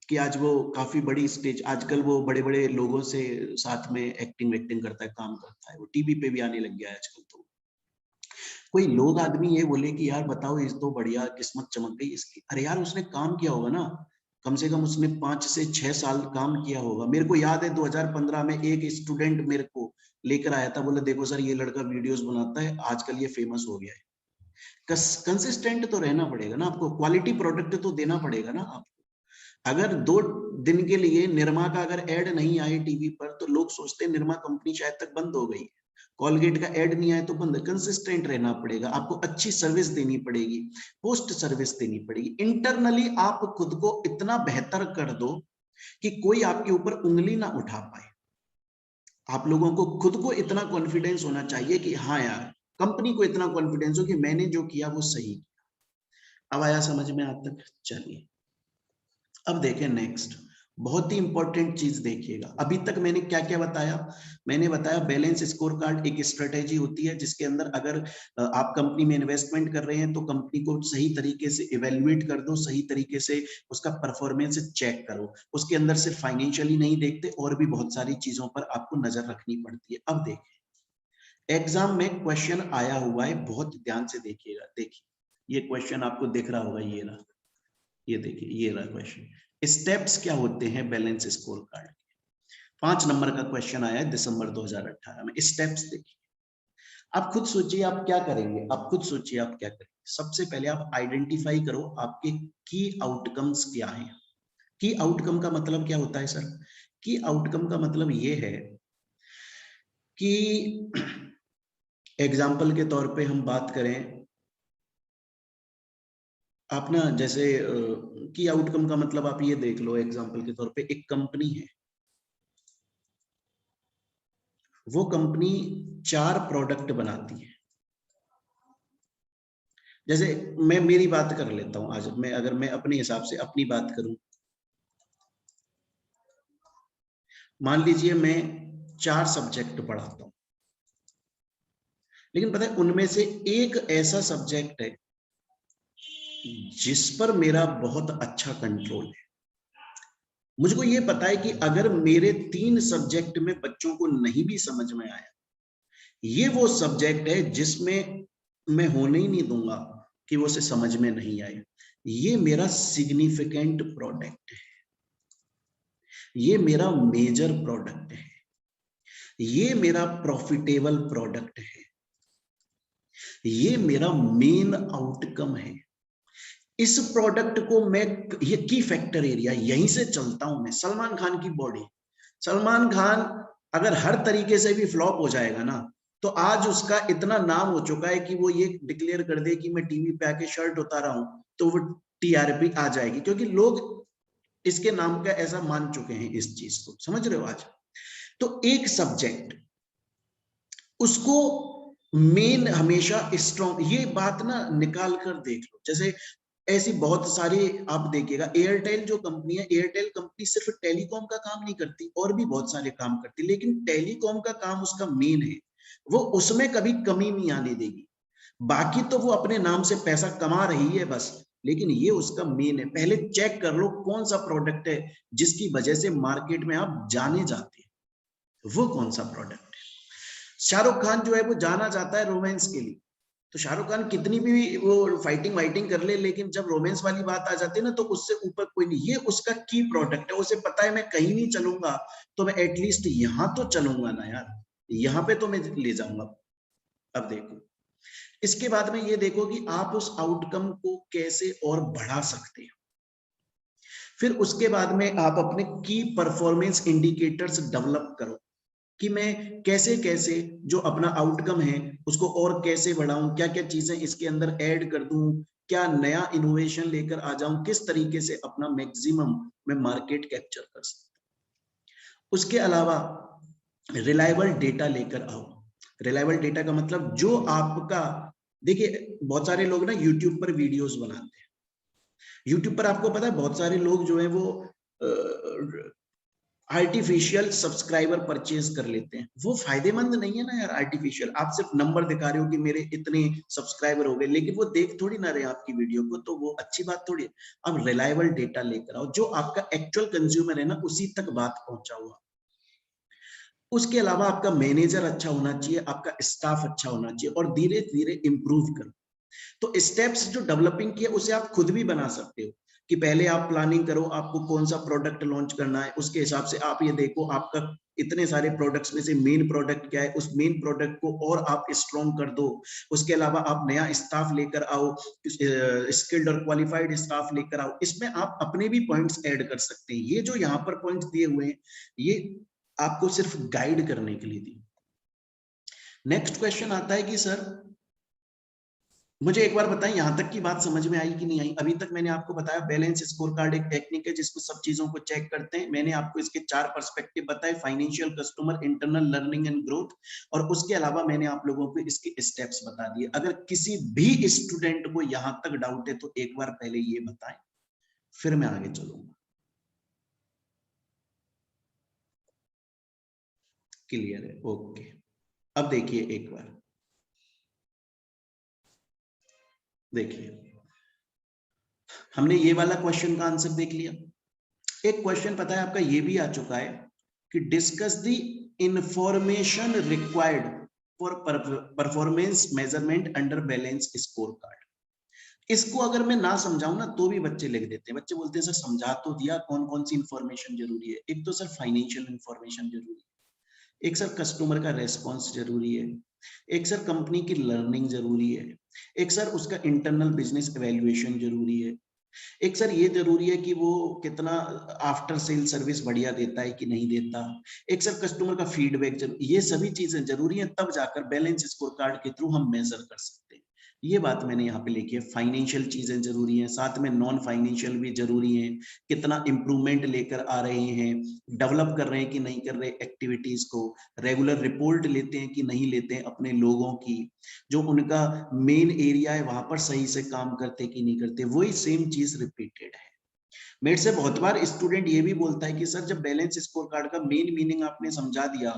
A: कि आज वो काफी बड़ी स्टेज, आजकल वो बड़े बड़े लोगों से साथ में एक्टिंग वेक्टिंग करता है, काम करता है, वो टीवी पे भी आने लग गया है आजकल। तो कोई लोग आदमी ये बोले कि यार बताओ, इस तो बढ़िया किस्मत चमक गई इसकी, अरे यार उसने काम किया होगा ना, कम से कम उसने 5 से 6 साल काम किया होगा। मेरे को याद है 2015 में एक स्टूडेंट मेरे को लेकर आया था, बोले देखो सर ये लड़का वीडियोस बनाता है, आजकल ये फेमस हो गया है। कंसिस्टेंट तो रहना पड़ेगा ना आपको, क्वालिटी प्रोडक्ट तो देना पड़ेगा ना आपको। अगर 2 दिन के लिए निरमा का अगर एड नहीं आए टीवी पर, तो लोग सोचते हैं निरमा कंपनी शायद तक बंद हो गई। कॉलगेट का एड नहीं आए तो बंद। कंसिस्टेंट रहना पड़ेगा आपको, अच्छी सर्विस देनी पड़ेगी, पोस्ट सर्विस देनी पड़ेगी। इंटरनली आप खुद को इतना बेहतर कर दो कि कोई आपके ऊपर उंगली ना उठा पाए। आप लोगों को खुद को इतना कॉन्फिडेंस होना चाहिए कि हाँ यार, कंपनी को इतना कॉन्फिडेंस हो कि मैंने जो किया वो सही। अब आया समझ में आप तक? चलिए अब देखें नेक्स्ट, बहुत ही इंपॉर्टेंट चीज देखिएगा। अभी तक मैंने क्या क्या बताया? मैंने बताया बैलेंस स्कोर कार्ड एक स्ट्रेटेजी होती है जिसके अंदर अगर आप कंपनी में इन्वेस्टमेंट कर रहे हैं तो कंपनी को सही तरीके से इवेल्युएट कर दो, सही तरीके से उसका परफॉर्मेंस चेक करो। उसके अंदर सिर्फ फाइनेंशियली नहीं देखते, और भी बहुत सारी चीजों पर आपको नजर रखनी पड़ती है। अब देखिए एग्जाम में क्वेश्चन आया हुआ है, बहुत ध्यान से देखिएगा। देखिए ये क्वेश्चन आपको दिख रहा होगा, ये रहा, ये देखिए ये रहा क्वेश्चन। स्टेप्स क्या होते हैं बैलेंस स्कोर कार्ड के? 5 नंबर का क्वेश्चन आया है दिसंबर 2018 में। स्टेप्स देखिए, आप खुद सोचिए आप क्या करेंगे, आप खुद सोचिए आप क्या करेंगे। सबसे पहले आप आइडेंटिफाई करो आपके की आउटकम्स क्या हैं। की आउटकम का मतलब क्या होता है सर? की आउटकम का मतलब ये है कि एग्जाम्पल के तौर पे हम बात करें, आप ना जैसे की आउटकम का मतलब आप ये देख लो, एग्जाम्पल के तौर पे एक कंपनी है, वो कंपनी 4 प्रोडक्ट बनाती है। जैसे मैं मेरी बात कर लेता हूं, आज मैं अगर मैं अपने हिसाब से अपनी बात करूं, मान लीजिए मैं 4 सब्जेक्ट पढ़ाता हूं, लेकिन पता है उनमें से एक ऐसा सब्जेक्ट है जिस पर मेरा बहुत अच्छा कंट्रोल है। मुझको ये पता है कि अगर मेरे 3 सब्जेक्ट में बच्चों को नहीं भी समझ में आया, ये वो सब्जेक्ट है जिसमें मैं होने ही नहीं दूंगा कि वो उसे समझ में नहीं आए। ये मेरा सिग्निफिकेंट प्रोडक्ट है, ये मेरा मेजर प्रोडक्ट है, ये मेरा प्रॉफिटेबल प्रोडक्ट है, ये मेरा मेन आउटकम है। इस प्रोडक्ट को मैं, ये की फैक्टर एरिया, यहीं से चलता हूं मैं। सलमान खान की बॉडी, सलमान खान अगर हर तरीके से भी फ्लॉप हो जाएगा ना, तो आज उसका इतना नाम हो चुका है कि वो ये डिक्लेयर कर दे कि मैं टीवी पे आके शर्ट उतारा हूं तो वो टीआरपी आ जाएगी, क्योंकि लोग इसके नाम का ऐसा मान चुके हैं इस चीज को। समझ रहे हो? आज तो एक सब्जेक्ट उसको मेन हमेशा स्ट्रॉन्ग, ये बात ना निकाल कर देख लो। जैसे ऐसी बहुत सारी आप देखिएगा, एयरटेल जो कंपनी है, एयरटेल कंपनी सिर्फ टेलीकॉम का काम नहीं करती, और भी बहुत सारे काम करती, लेकिन टेलीकॉम का काम उसका मेन है, वो उसमें कभी कमी नहीं आने देगी। बाकी तो वो अपने नाम से पैसा कमा रही है बस, लेकिन ये उसका मेन है। पहले चेक कर लो कौन सा प्रोडक्ट है जिसकी वजह से मार्केट में आप जाने जाते हैं, वो कौन सा प्रोडक्ट है। शाहरुख खान जो है वो जाना जाता है रोमांस के लिए, तो शाहरुख खान कितनी भी वो फाइटिंग वाइटिंग कर ले, लेकिन जब रोमांस वाली बात आ जाती है ना, तो उससे ऊपर कोई नहीं। ये उसका की प्रोडक्ट है, उसे पता है मैं कहीं नहीं चलूंगा तो मैं एटलीस्ट यहां तो चलूंगा ना यार, यहाँ पे तो मैं ले जाऊंगा। अब देखो, इसके बाद में ये देखो कि आप उस आउटकम को कैसे और बढ़ा सकते हैं। फिर उसके बाद में आप अपने की परफॉर्मेंस इंडिकेटर्स डेवलप करो कि मैं कैसे कैसे जो अपना आउटकम है उसको और कैसे बढ़ाऊं, क्या क्या चीजें इसके अंदर ऐड कर दूं, क्या नया इनोवेशन लेकर आ जाऊं, किस तरीके से अपना मैक्सिमम मैं मार्केट कैप्चर कर सकता। उसके अलावा रिलायबल डेटा लेकर आओ। रिलायबल डेटा का मतलब जो आपका, देखिए बहुत सारे लोग ना यूट्यूब पर वीडियोस बनाते हैं। यूट्यूब पर आपको पता है बहुत सारे लोग जो है वो आर्टिफिशियल सब्सक्राइबर परचेज कर लेते हैं। वो फायदेमंद नहीं है ना यार आर्टिफिशियल। आप सिर्फ नंबर दिखा रहे हो कि मेरे इतने सब्सक्राइबर हो गए, लेकिन वो देख थोड़ी ना रहे आपकी वीडियो को, तो वो अच्छी बात थोड़ी है। अब रिलायबल डेटा लेकर आओ, जो आपका एक्चुअल कंज्यूमर है ना उसी तक बात पहुंचा हुआ। उसके अलावा आपका मैनेजर अच्छा होना चाहिए, आपका स्टाफ अच्छा होना चाहिए, और धीरे धीरे इंप्रूव करो। तो स्टेप्स जो डेवलपिंग किए उसे आप खुद भी बना सकते हो कि पहले आप प्लानिंग करो आपको कौन सा प्रोडक्ट लॉन्च करना है, उसके हिसाब से आप ये देखो आपका इतने सारे प्रोडक्ट्स में से मेन प्रोडक्ट क्या है, उस मेन प्रोडक्ट को और आप स्ट्रॉन्ग कर दो। उसके अलावा आप नया स्टाफ लेकर आओ, स्किल्ड और क्वालिफाइड स्टाफ लेकर आओ। इसमें आप अपने भी पॉइंट्स ऐड कर सकते हैं। ये जो यहाँ पर पॉइंट्स दिए हुए हैं ये आपको सिर्फ गाइड करने के लिए दी। नेक्स्ट क्वेश्चन आता है कि सर मुझे एक बार बताएं यहां तक की बात समझ में आई कि नहीं आई। अभी तक मैंने आपको बताया बैलेंस स्कोर कार्ड एक टेक्निक है जिसमें सब चीजों को चेक करते हैं। मैंने आपको इसके 4 पर्सपेक्टिव बताए, financial, customer, internal, learning and growth, और उसके अलावा मैंने आप लोगों को इसके स्टेप्स बता दिए। अगर किसी भी स्टूडेंट को यहां तक डाउट है तो एक बार पहले ये बताएं, फिर मैं आगे चलूंगा। क्लियर है? ओके। अब देखिए एक बार, देखिए हमने ये वाला क्वेश्चन का आंसर देख लिया। एक क्वेश्चन पता है आपका ये भी आ चुका है कि discuss the information required for performance measurement under balance score card. इसको अगर मैं ना समझाऊं ना तो भी बच्चे लिख देते हैं। बच्चे बोलते हैं सर समझा तो दिया, कौन कौन सी इंफॉर्मेशन जरूरी है। एक तो सर फाइनेंशियल इंफॉर्मेशन जरूरी है, एक सर कस्टमर का रेस्पॉन्स जरूरी है, एक सर कंपनी की लर्निंग जरूरी है, एक सर उसका इंटरनल बिजनेस एवेल्युएशन जरूरी है, एक सर ये जरूरी है कि वो कितना आफ्टर सेल सर्विस बढ़िया देता है कि नहीं देता, एक सर कस्टमर का फीडबैक जरूरी। ये सभी चीजें जरूरी हैं, तब जाकर बैलेंस स्कोर कार्ड के थ्रू हम मेजर कर सकते हैं। ये बात मैंने यहाँ पे लिखी है। फाइनेंशियल चीजें जरूरी हैं, साथ में नॉन फाइनेंशियल भी जरूरी हैं। कितना इंप्रूवमेंट लेकर आ रहे हैं, डेवलप कर रहे हैं कि नहीं कर रहे एक्टिविटीज को, रेगुलर रिपोर्ट लेते हैं कि नहीं लेते हैं अपने लोगों की, जो उनका मेन एरिया है वहां पर सही से काम करते कि नहीं करते। वही सेम चीज रिपीटेड है। मेरे से बहुत बार स्टूडेंट ये भी बोलता है कि सर जब बैलेंस स्कोर कार्ड का मेन मीनिंग आपने समझा दिया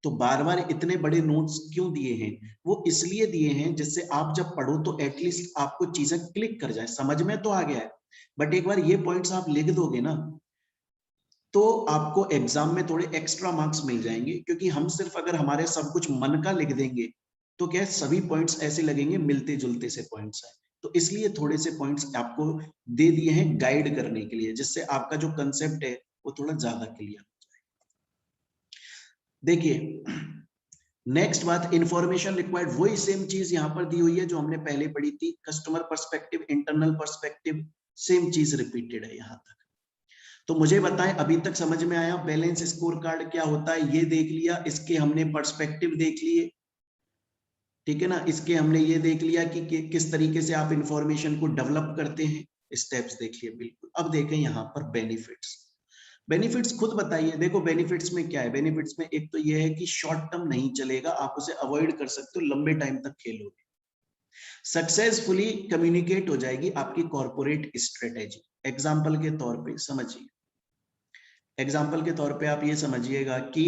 A: तो बार बार इतने बड़े नोट्स क्यों दिए हैं। वो इसलिए दिए हैं जिससे आप जब पढ़ो तो एटलीस्ट आपको चीजें क्लिक कर जाए, समझ में तो आ गया है, बट एक बार ये पॉइंट्स आप लिख दोगे ना तो आपको एग्जाम में थोड़े एक्स्ट्रा मार्क्स मिल जाएंगे। क्योंकि हम सिर्फ अगर हमारे सब कुछ मन का लिख देंगे तो क्या सभी पॉइंट्स ऐसे लगेंगे मिलते जुलते से पॉइंट्स है। तो इसलिए थोड़े से पॉइंट्स आपको दे दिए हैं गाइड करने के लिए, जिससे आपका जो कंसेप्ट है वो थोड़ा ज्यादा क्लियर हो जाए। देखिए नेक्स्ट बात, इंफॉर्मेशन रिक्वायर्ड, वही सेम चीज यहां पर दी हुई है जो हमने पहले पढ़ी थी। Customer perspective, internal perspective, same चीज रिपीटेड है यहां तक। तो मुझे बताएं अभी तक समझ में आया बैलेंस स्कोर कार्ड क्या होता है? ये देख लिया, इसके हमने पर्सपेक्टिव देख लिए, ठीक है ना। इसके हमने ये देख लिया कि किस तरीके से आप इंफॉर्मेशन को डेवलप करते हैं, स्टेप्स देख लिए बिल्कुल। अब देखें यहाँ पर बेनिफिट्स। बेनिफिट्स खुद बताइए। देखो बेनिफिट्स में क्या है, बेनिफिट्स में एक तो ये है कि शॉर्ट टर्म नहीं चलेगा, आप उसे अवॉइड कर सकते हो, लंबे टाइम तक खेलोगे। सक्सेसफुली कम्युनिकेट हो जाएगी आपकी कॉर्पोरेट स्ट्रेटेजी। एग्जाम्पल के तौर पे समझिए, एग्जाम्पल के तौर पे आप ये समझिएगा कि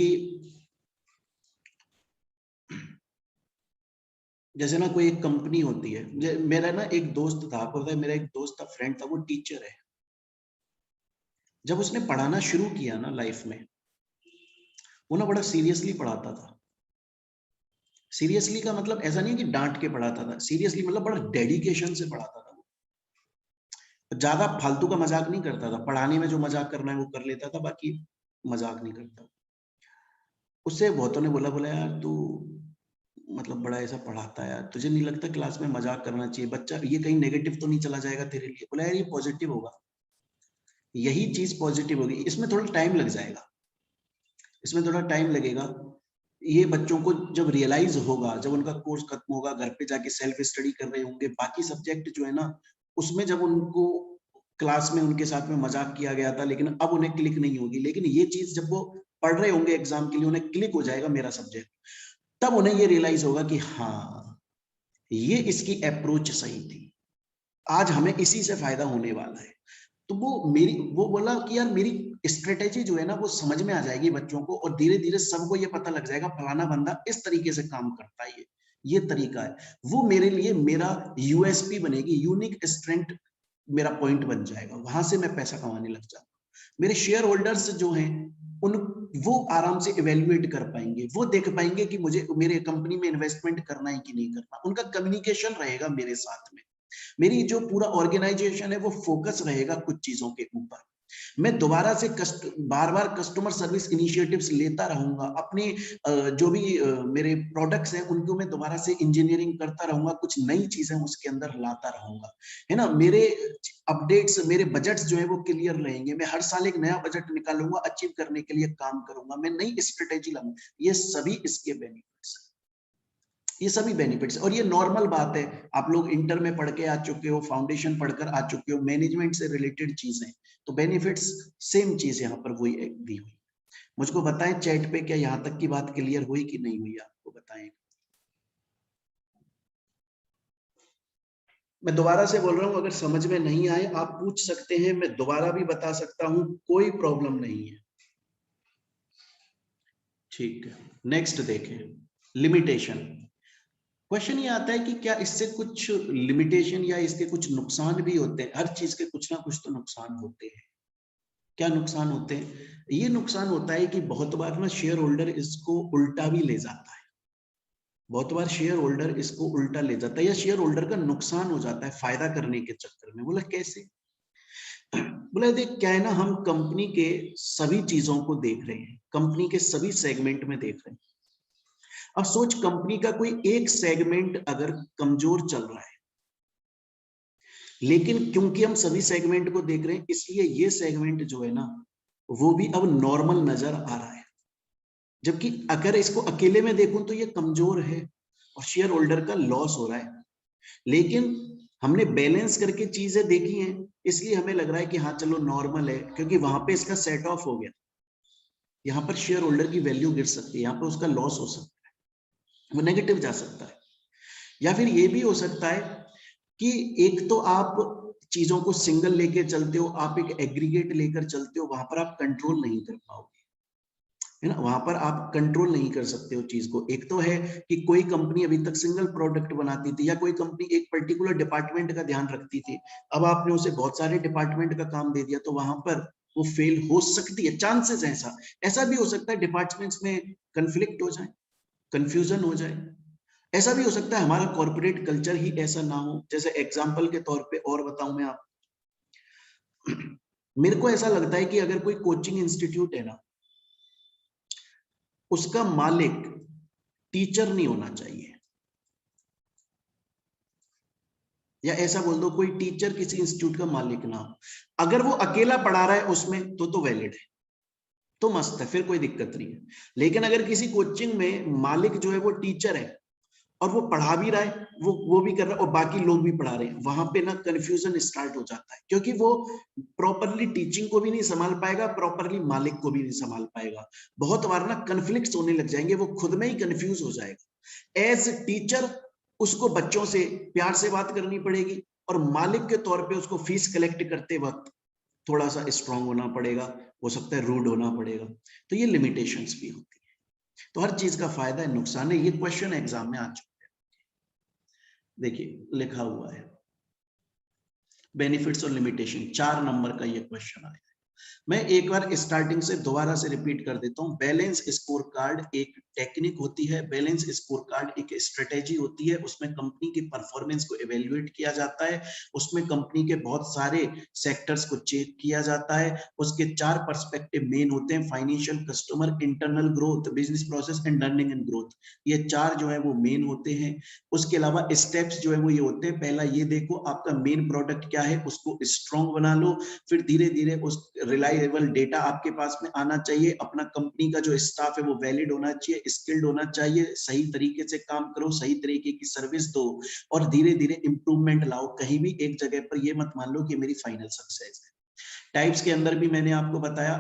A: जैसे ना कोई एक कंपनी होती है। मेरा ना एक दोस्त था, आपको पता है मेरा एक दोस्त था, फ्रेंड था, वो टीचर है। जब उसने पढ़ाना शुरू किया ना लाइफ में, वो ना बड़ा सीरियसली पढ़ाता था। सीरियसली का मतलब ऐसा नहीं कि डांट के पढ़ाता था, सीरियसली मतलब बड़ा डेडिकेशन से पढ़ाता था। ज्यादा फालतू का मजाक नहीं करता था, पढ़ाने में जो मजाक करना है वो कर लेता था, बाकी मजाक नहीं करता। उससे बहुतों ने बोला, बोला यार तू मतलब बड़ा ऐसा पढ़ाता है यार, तुझे नहीं लगता क्लास में मजाक करना चाहिए, बच्चा ये कहीं नेगेटिव तो नहीं चला जाएगा तेरे लिए? बोला यार ये पॉजिटिव होगा, यही चीज पॉजिटिव होगी। इसमें थोड़ा टाइम लग जाएगा, इसमें थोड़ा टाइम लगेगा। ये बच्चों को जब रियलाइज होगा, जब उनका कोर्स खत्म होगा, घर पे जाके सेल्फ स्टडी कर रहे होंगे, बाकी सब्जेक्ट जो है ना उसमें जब उनको क्लास में उनके साथ में मजाक किया गया था लेकिन अब उन्हें क्लिक नहीं होगी, लेकिन ये चीज जब वो पढ़ रहे होंगे एग्जाम के लिए उन्हें क्लिक हो जाएगा मेरा सब्जेक्ट, तब उन्हें ये रियलाइज होगा कि हाँ ये इसकी अप्रोच सही थी, आज हमें इसी से फायदा होने वाला है। तो वो बोला कि यार मेरी स्ट्रेटेजी जो है ना वो समझ में आ जाएगी बच्चों को, और धीरे धीरे सबको ये पता लग जाएगा फलाना बंदा इस तरीके से काम करता है, ये तरीका है। वो मेरे लिए मेरा यूएसपी बनेगी, यूनिक स्ट्रेंथ मेरा पॉइंट बन जाएगा, वहां से मैं पैसा कमाने लग जाऊंगा। मेरे शेयर होल्डर्स जो हैं उन वो आराम से इवेल्युएट कर पाएंगे, वो देख पाएंगे कि मुझे मेरे कंपनी में इन्वेस्टमेंट करना है कि नहीं करना। उनका कम्युनिकेशन रहेगा मेरे साथ में, मेरी जो पूरा ऑर्गेनाइजेशन है वो फोकस रहेगा कुछ चीजों के ऊपर। मैं दोबारा से बार बार कस्टमर सर्विस इनिशिएटिव्स लेता रहूंगा, अपने जो भी मेरे प्रोडक्ट्स हैं उनको मैं दोबारा से इंजीनियरिंग करता रहूंगा, कुछ नई चीजें उसके अंदर लाता रहूंगा, है ना। मेरे अपडेट्स, मेरे बजट्स जो है वो क्लियर रहेंगे, मैं हर साल एक नया बजट निकालूंगा, अचीव करने के लिए काम करूंगा, मैं नई स्ट्रेटेजी लाऊंगा। ये सभी इसके बेनिफिट्स, ये सभी बेनिफिट्स। और ये नॉर्मल बात है, आप लोग इंटर में पढ़ के आ चुके हो, फाउंडेशन पढ़कर आ चुके हो, मैनेजमेंट से रिलेटेड चीजें, तो बेनिफिट्स सेम चीज यहाँ पर वही दी हुई। मुझको बताएं चैट पे, क्या यहाँ तक की बात क्लियर हुई कि नहीं हुई, आपको बताएं। मैं दोबारा से बोल रहा हूं, अगर समझ में नहीं आए आप पूछ सकते हैं, मैं दोबारा भी बता सकता हूं, कोई प्रॉब्लम नहीं है। ठीक है, नेक्स्ट देखें, लिमिटेशन। क्वेश्चन ये आता है कि क्या इससे कुछ लिमिटेशन या इसके कुछ नुकसान भी होते हैं। हर चीज के कुछ ना कुछ तो नुकसान होते हैं। क्या नुकसान होते हैं? ये नुकसान होता है कि बहुत बार ना शेयर होल्डर इसको उल्टा भी ले जाता है, बहुत बार शेयर होल्डर इसको उल्टा ले जाता है, या शेयर होल्डर का नुकसान हो जाता है फायदा करने के चक्कर में। बोला कैसे? बोला देख, क्या है ना, हम कंपनी के सभी चीजों को देख रहे हैं, कंपनी के सभी सेगमेंट में देख रहे हैं। अब सोच, कंपनी का कोई एक सेगमेंट अगर कमजोर चल रहा है, लेकिन क्योंकि हम सभी सेगमेंट को देख रहे हैं, इसलिए ये सेगमेंट जो है ना वो भी अब नॉर्मल नजर आ रहा है। जबकि अगर इसको अकेले में देखूं तो ये कमजोर है और शेयर होल्डर का लॉस हो रहा है। लेकिन हमने बैलेंस करके चीजें देखी हैं, इसलिए हमें लग रहा है कि हाँ चलो नॉर्मल है, क्योंकि वहां पे इसका सेट ऑफ हो गया। यहाँ पर शेयर होल्डर की वैल्यू गिर सकती है, यहाँ पर उसका लॉस हो सकता है, वो नेगेटिव जा सकता है। या फिर ये भी हो सकता है कि एक तो आप चीजों को सिंगल लेके चलते हो, आप एक एग्रीगेट लेकर चलते हो, वहां पर आप कंट्रोल नहीं कर पाओगे, है ना। वहां पर आप कंट्रोल नहीं कर सकते हो चीज को। एक तो है कि कोई कंपनी अभी तक सिंगल प्रोडक्ट बनाती थी, या कोई कंपनी एक पर्टिकुलर डिपार्टमेंट का ध्यान रखती थी, अब आपने उसे बहुत सारे डिपार्टमेंट का काम दे दिया, तो वहां पर वो फेल हो सकती है, चांसेस ऐसा ऐसा भी हो सकता है डिपार्टमेंट्स में कंफ्लिक्ट हो जाए, कंफ्यूजन हो जाए। ऐसा भी हो सकता है हमारा कॉर्पोरेट कल्चर ही ऐसा ना हो। जैसे एग्जांपल के तौर पे और बताऊं मैं आप, मेरे को ऐसा लगता है कि अगर कोई कोचिंग इंस्टीट्यूट है ना, उसका मालिक टीचर नहीं होना चाहिए, या ऐसा बोल दो कोई टीचर किसी इंस्टीट्यूट का मालिक ना हो। अगर वो अकेला पढ़ा रहा है उसमें तो वैलिड है, तो मस्त है, फिर कोई दिक्कत नहीं है। लेकिन अगर किसी कोचिंग में मालिक जो है वो टीचर है और वो पढ़ा भी रहा है, वो भी कर रहा है और बाकी लोग भी पढ़ा रहे हैं, वहां पे ना कंफ्यूजन स्टार्ट हो जाता है, क्योंकि वो प्रॉपरली टीचिंग को भी नहीं संभाल पाएगा, प्रॉपरली मालिक को भी नहीं संभाल पाएगा। बहुत बार ना कन्फ्लिक्ट्स होने लग जाएंगे, वो खुद में ही कंफ्यूज हो जाएगा। एज टीचर उसको बच्चों से प्यार से बात करनी पड़ेगी, और मालिक के तौर पे उसको फीस कलेक्ट करते वक्त थोड़ा सा स्ट्रांग होना पड़ेगा, हो सकता है रूड होना पड़ेगा। तो ये लिमिटेशंस भी होती है। तो हर चीज का फायदा है, नुकसान है। ये क्वेश्चन एग्जाम में आ चुका है, देखिए लिखा हुआ है, बेनिफिट्स और लिमिटेशन, 4 नंबर का ये क्वेश्चन आया। मैं एक बार स्टार्टिंग से दोबारा से रिपीट कर देता हूं। बैलेंस स्कोर कार्ड एक टेक्निक होती है, बैलेंस स्कोर कार्ड एक स्ट्रेटेजी होती है, उसमें कंपनी की परफॉर्मेंस को इवेल्युएट किया जाता है, उसमें कंपनी के बहुत सारे सेक्टर्स को चेक किया जाता है। उसके 4 पर्सपेक्टिव मेन होते हैं, financial, customer, internal growth, business process and learning and growth. ये 4 जो है वो मेन होते हैं। उसके अलावा स्टेप्स जो है वो ये होते हैं, पहला ये देखो आपका मेन प्रोडक्ट क्या है, उसको स्ट्रॉन्ग बना लो, फिर धीरे धीरे उस रिलायबल डेटा आपके पास में आना चाहिए, अपना कंपनी का जो स्टाफ है वो वैलिड होना चाहिए, स्किल्ड होना चाहिए, सही तरीके से काम करो, सही तरीके की सर्विस दो, और धीरे धीरे इंप्रूवमेंट लाओ। कहीं भी एक जगह पर ये मत मान लो कि मेरी फाइनल सक्सेस है। टाइप्स के अंदर भी मैंने आपको बताया,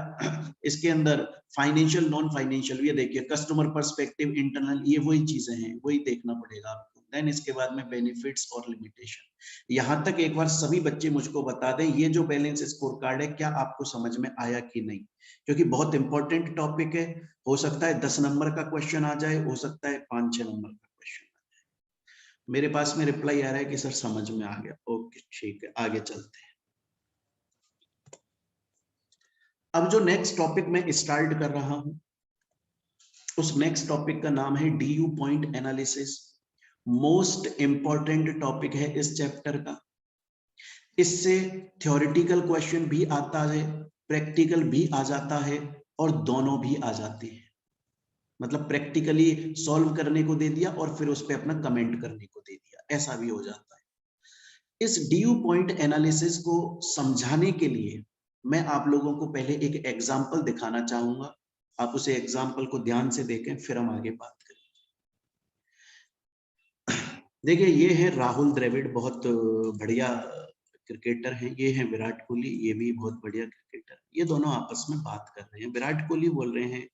A: इसके अंदर फाइनेंशियल, नॉन फाइनेंशियल, ये देखिए कस्टमर पर्सपेक्टिव, इंटरनल, ये वही चीजें हैं, वही देखना पड़ेगा आपको। देन इसके बाद में बेनिफिट्स और लिमिटेशन। यहां तक एक बार सभी बच्चे मुझको बता दें, ये जो बैलेंस स्कोर कार्ड है क्या आपको समझ में आया कि नहीं, क्योंकि बहुत इंपॉर्टेंट टॉपिक है। हो सकता है 10 नंबर का क्वेश्चन आ जाए, हो सकता है 5-6 नंबर का क्वेश्चन आ जाए। मेरे पास में रिप्लाई आ रहा है कि सर समझ में आ गया। ओके ठीक है, आगे चलते हैं। अब जो नेक्स्ट टॉपिक मैं स्टार्ट कर रहा हूं, उस नेक्स्ट टॉपिक का नाम है DU point analysis. Most important topic है इस चैप्टर का। इससे थ्योरेटिकल क्वेश्चन भी आता है, प्रैक्टिकल भी आ जाता है, और दोनों भी आ जाते हैं। मतलब प्रैक्टिकली सॉल्व करने को दे दिया और फिर उस पर अपना कमेंट करने को दे दिया, ऐसा भी हो जाता है। इस डीयू पॉइंट एनालिसिस को समझाने के लिए मैं आप लोगों को पहले एक एग्जाम्पल दिखाना चाहूंगा। आप उसे एग्जाम्पल को ध्यान से देखें, फिर हम आगे बात करें। देखिए, ये है राहुल द्रविड़, बहुत बढ़िया क्रिकेटर हैं। ये है विराट कोहली, ये भी बहुत बढ़िया क्रिकेटर। ये दोनों आपस में बात कर रहे हैं। विराट कोहली बोल रहे हैं,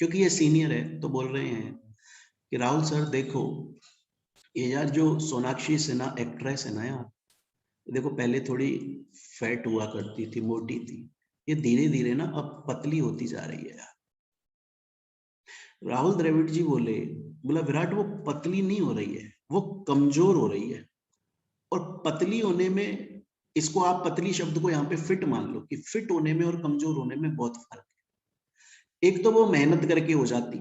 A: क्योंकि ये सीनियर है, तो बोल रहे हैं कि राहुल सर देखो, ये यार जो सोनाक्षी सिन्हा एक्ट्रेस है ना यार, देखो पहले थोड़ी फैट हुआ करती थी, मोटी थी, ये धीरे धीरे ना अब पतली होती जा रही है यार। राहुल द्रविड़ जी बोला विराट वो पतली नहीं हो रही है, वो कमजोर हो रही है। और पतली होने में, इसको आप पतली शब्द को यहाँ पे फिट मान लो, कि फिट होने में और कमजोर होने में बहुत फर्क है। एक तो वो मेहनत करके हो जाती,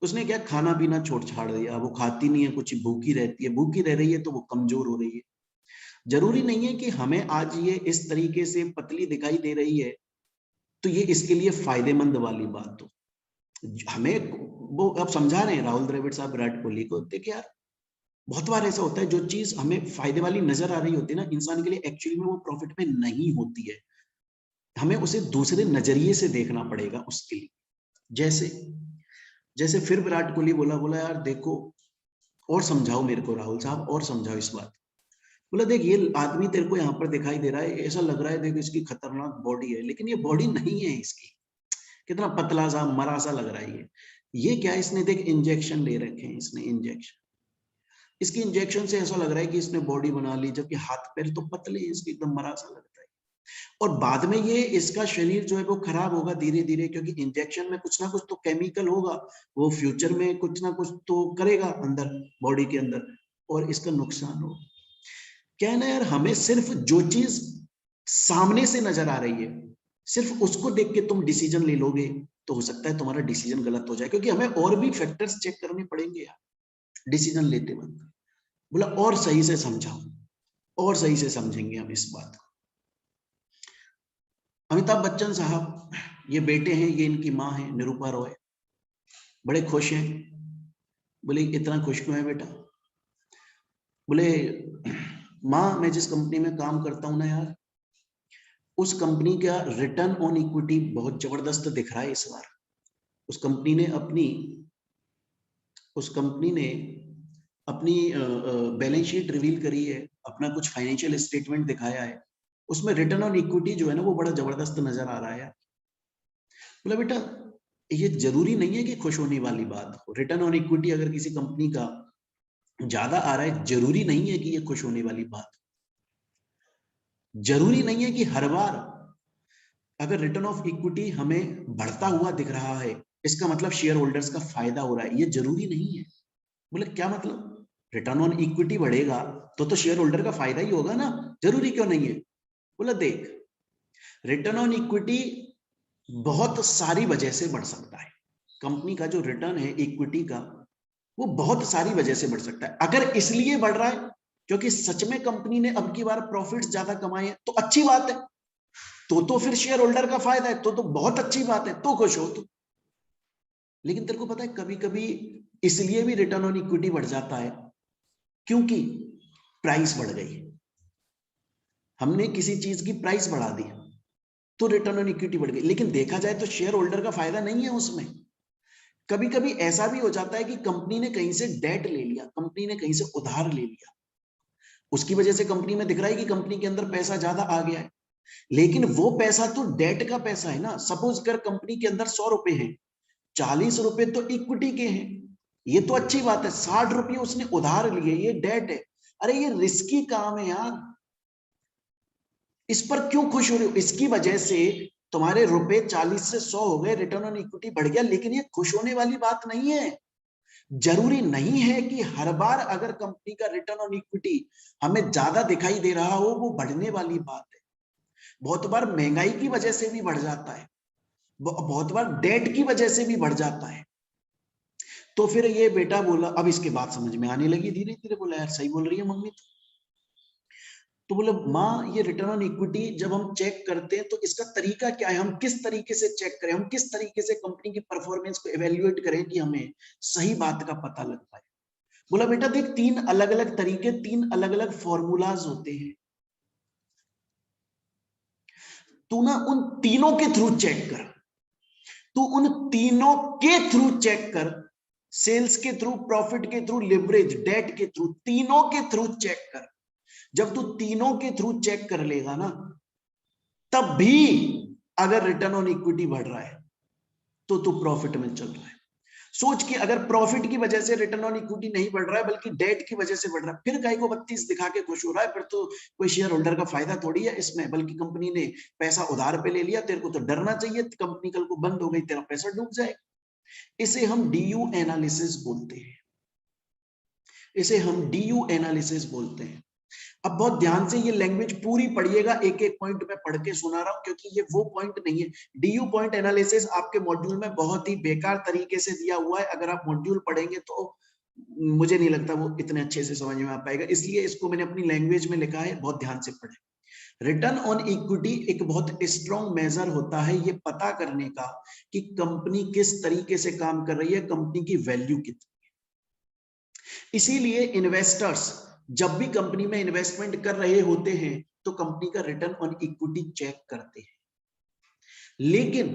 A: उसने क्या खाना पीना छोड़ छाड़ दिया, वो खाती नहीं है, कुछ भूखी रहती है, भूखी रह रही है तो वो कमजोर हो रही है। जरूरी नहीं है कि हमें आज ये इस तरीके से पतली दिखाई दे रही है तो ये इसके लिए फायदेमंद वाली बात हो। हमें वो अब समझा रहे हैं राहुल द्रविड़ साहब विराट कोहली को, देखिए यार बहुत बार ऐसा होता है, जो चीज हमें फायदे वाली नजर आ रही होती है ना इंसान के लिए, एक्चुअली में वो प्रॉफिट में नहीं होती है। हमें उसे दूसरे नजरिए से देखना पड़ेगा उसके लिए। जैसे जैसे फिर विराट कोहली बोला यार देखो, और समझाओ मेरे को राहुल साहब, और समझाओ इस बात। बोला देख, ये आदमी तेरे को यहाँ पर दिखाई दे रहा है, ऐसा लग रहा है देख इसकी खतरनाक बॉडी है, लेकिन ये बॉडी नहीं है इसकी, कितना पतला सा मरा सा लग रहा है ये क्या है, इसने देख इंजेक्शन ले रखे हैं, इसने इंजेक्शन, इसकी इंजेक्शन से ऐसा लग रहा है कि इसने बॉडी बना ली, जबकि हाथ पैर तो पतले हैं इसके, एकदम मरा सा लगता है। और बाद में ये इसका शरीर जो है वो खराब होगा धीरे धीरे, क्योंकि इंजेक्शन में कुछ ना कुछ तो केमिकल होगा, वो फ्यूचर में कुछ ना कुछ तो करेगा अंदर बॉडी के अंदर, और इसका नुकसान होगा। क्या है ना यार, हमें सिर्फ जो चीज सामने से नजर आ रही है, सिर्फ उसको देख के तुम डिसीजन ले लोगे तो हो सकता है तुम्हारा डिसीजन गलत हो जाए, क्योंकि हमें और भी फैक्टर्स चेक करने पड़ेंगे यार डिसीजन लेते वक्त। बोला और सही से समझाओ, और सही से समझेंगे हम इस बात को। अमिताभ बच्चन साहब, ये बेटे हैं, ये इनकी माँ है निरूपा रॉय, बड़े खुश हैं। बोले इतना खुश क्यों है बेटा? बोले माँ, मैं जिस कंपनी में काम करता हूं ना यार, उस कंपनी का रिटर्न ऑन इक्विटी बहुत जबरदस्त दिख रहा है इस बार। उस कंपनी ने अपनी बैलेंस शीट रिवील करी है, अपना कुछ फाइनेंशियल स्टेटमेंट दिखाया है, उसमें रिटर्न ऑन इक्विटी जो है ना वो बड़ा जबरदस्त नजर आ रहा है यार। बोला बेटा, ये जरूरी नहीं है कि खुश होने वाली बात हो। रिटर्न ऑन इक्विटी अगर किसी कंपनी का ज्यादा आ रहा है, जरूरी नहीं है कि ये खुश होने वाली बात। जरूरी नहीं है कि हर बार अगर रिटर्न ऑफ इक्विटी हमें बढ़ता हुआ दिख रहा है, इसका मतलब शेयर होल्डर्स का फायदा हो रहा है, ये जरूरी नहीं है। बोले क्या मतलब? रिटर्न ऑन इक्विटी बढ़ेगा तो शेयर होल्डर का फायदा ही होगा ना, जरूरी क्यों नहीं है? बोला देख, रिटर्न ऑन इक्विटी बहुत सारी वजह से बढ़ सकता है। कंपनी का जो रिटर्न है इक्विटी का, वो बहुत सारी वजह से बढ़ सकता है। अगर इसलिए बढ़ रहा है क्योंकि सच में कंपनी ने अब की बार प्रॉफिट्स ज्यादा कमाए हैं, तो अच्छी बात है, तो फिर शेयर होल्डर का फायदा है, तो बहुत अच्छी बात है, तो खुश हो तो। लेकिन तेरे को पता है कभी कभी इसलिए भी रिटर्न ऑन इक्विटी बढ़ जाता है क्योंकि प्राइस बढ़ गई, हमने किसी चीज की प्राइस बढ़ा दी तो रिटर्न ऑन इक्विटी बढ़ गई। लेकिन देखा जाए तो शेयर होल्डर का फायदा नहीं है उसमें। कभी कभी ऐसा भी हो जाता है कि कंपनी ने कहीं से डेट ले लिया, कंपनी ने कहीं से उधार ले लिया, उसकी वजह से कंपनी में दिख रहा है कि कंपनी के अंदर पैसा ज्यादा आ गया है, लेकिन वो पैसा तो डेट का पैसा है ना। सपोज कर कंपनी के अंदर 100 रुपए हैं, 40 रुपए तो इक्विटी के हैं, ये तो अच्छी बात है, 60 रुपये उसने उधार लिए, ये डेट है। अरे ये रिस्की काम है यार, इस पर क्यों खुश हो रहे हो? इसकी वजह से तुम्हारे रुपए 40 से 100 हो गए, रिटर्न ऑन इक्विटी बढ़ गया, लेकिन ये खुश होने वाली बात नहीं है। जरूरी नहीं है कि हर बार अगर कंपनी का रिटर्न ऑन इक्विटी हमें ज्यादा दिखाई दे रहा हो वो बढ़ने वाली बात है। बहुत बार महंगाई की वजह से भी बढ़ जाता है, बहुत बार डेट की वजह से भी बढ़ जाता है। तो फिर ये बेटा बोला, अब इसके बाद समझ में आने लगी धीरे धीरे, बोला यार सही बोल रही है मम्मी। तो बोले माँ, ये रिटर्न ऑन इक्विटी जब हम चेक करते हैं तो इसका तरीका क्या है, हम किस तरीके से चेक करें, हम किस तरीके से कंपनी की परफॉर्मेंस को एवेल्युएट करें कि हमें सही बात का पता लग पाए। बोला बेटा देख, 3 अलग अलग तरीके, 3 अलग अलग फॉर्मूलाज होते हैं, तू ना उन तीनों के थ्रू चेक कर, तू उन तीनों के थ्रू चेक कर, सेल्स के थ्रू, प्रॉफिट के थ्रू, लिवरेज, डेट के थ्रू, तीनों के थ्रू चेक कर। जब तू तीनों के थ्रू चेक कर लेगा ना, तब भी अगर रिटर्न ऑन इक्विटी बढ़ रहा है तो तू प्रॉफिट में चल रहा है। सोच कि अगर प्रॉफिट की वजह से रिटर्न ऑन इक्विटी नहीं बढ़ रहा है बल्कि डेट की वजह से बढ़ रहा है, फिर गाय को 32 दिखा के खुश हो रहा है, फिर तो कोई शेयर होल्डर का फायदा थोड़ी है इसमें, बल्कि कंपनी ने पैसा उधार पे ले लिया, तेरे को तो डरना चाहिए, कंपनी कल को बंद हो गई, तेरा पैसा डूब जाएगा। इसे हम डीयू एनालिसिस बोलते हैं, इसे हम डीयू एनालिसिस बोलते हैं। अब बहुत ध्यान से ये लैंग्वेज पूरी पढ़िएगा, एक एक पॉइंट में पढ़ के सुना रहा हूं क्योंकि ये वो पॉइंट नहीं है। डीयू पॉइंट एनालिसिस आपके मॉड्यूल में बहुत ही बेकार तरीके से दिया हुआ है, अगर आप मॉड्यूल पढ़ेंगे तो मुझे नहीं लगता वो इतने अच्छे से समझ में आ पाएगा, इसलिए इसको मैंने अपनी लैंग्वेज में लिखा है, बहुत ध्यान से पढ़े। रिटर्न ऑन इक्विटी एक बहुत स्ट्रॉन्ग मेजर होता है ये पता करने का कि कंपनी किस तरीके से काम कर रही है, कंपनी की वैल्यू कितनी। इसीलिए इन्वेस्टर्स जब भी कंपनी में इन्वेस्टमेंट कर रहे होते हैं तो कंपनी का रिटर्न ऑन इक्विटी चेक करते हैं। लेकिन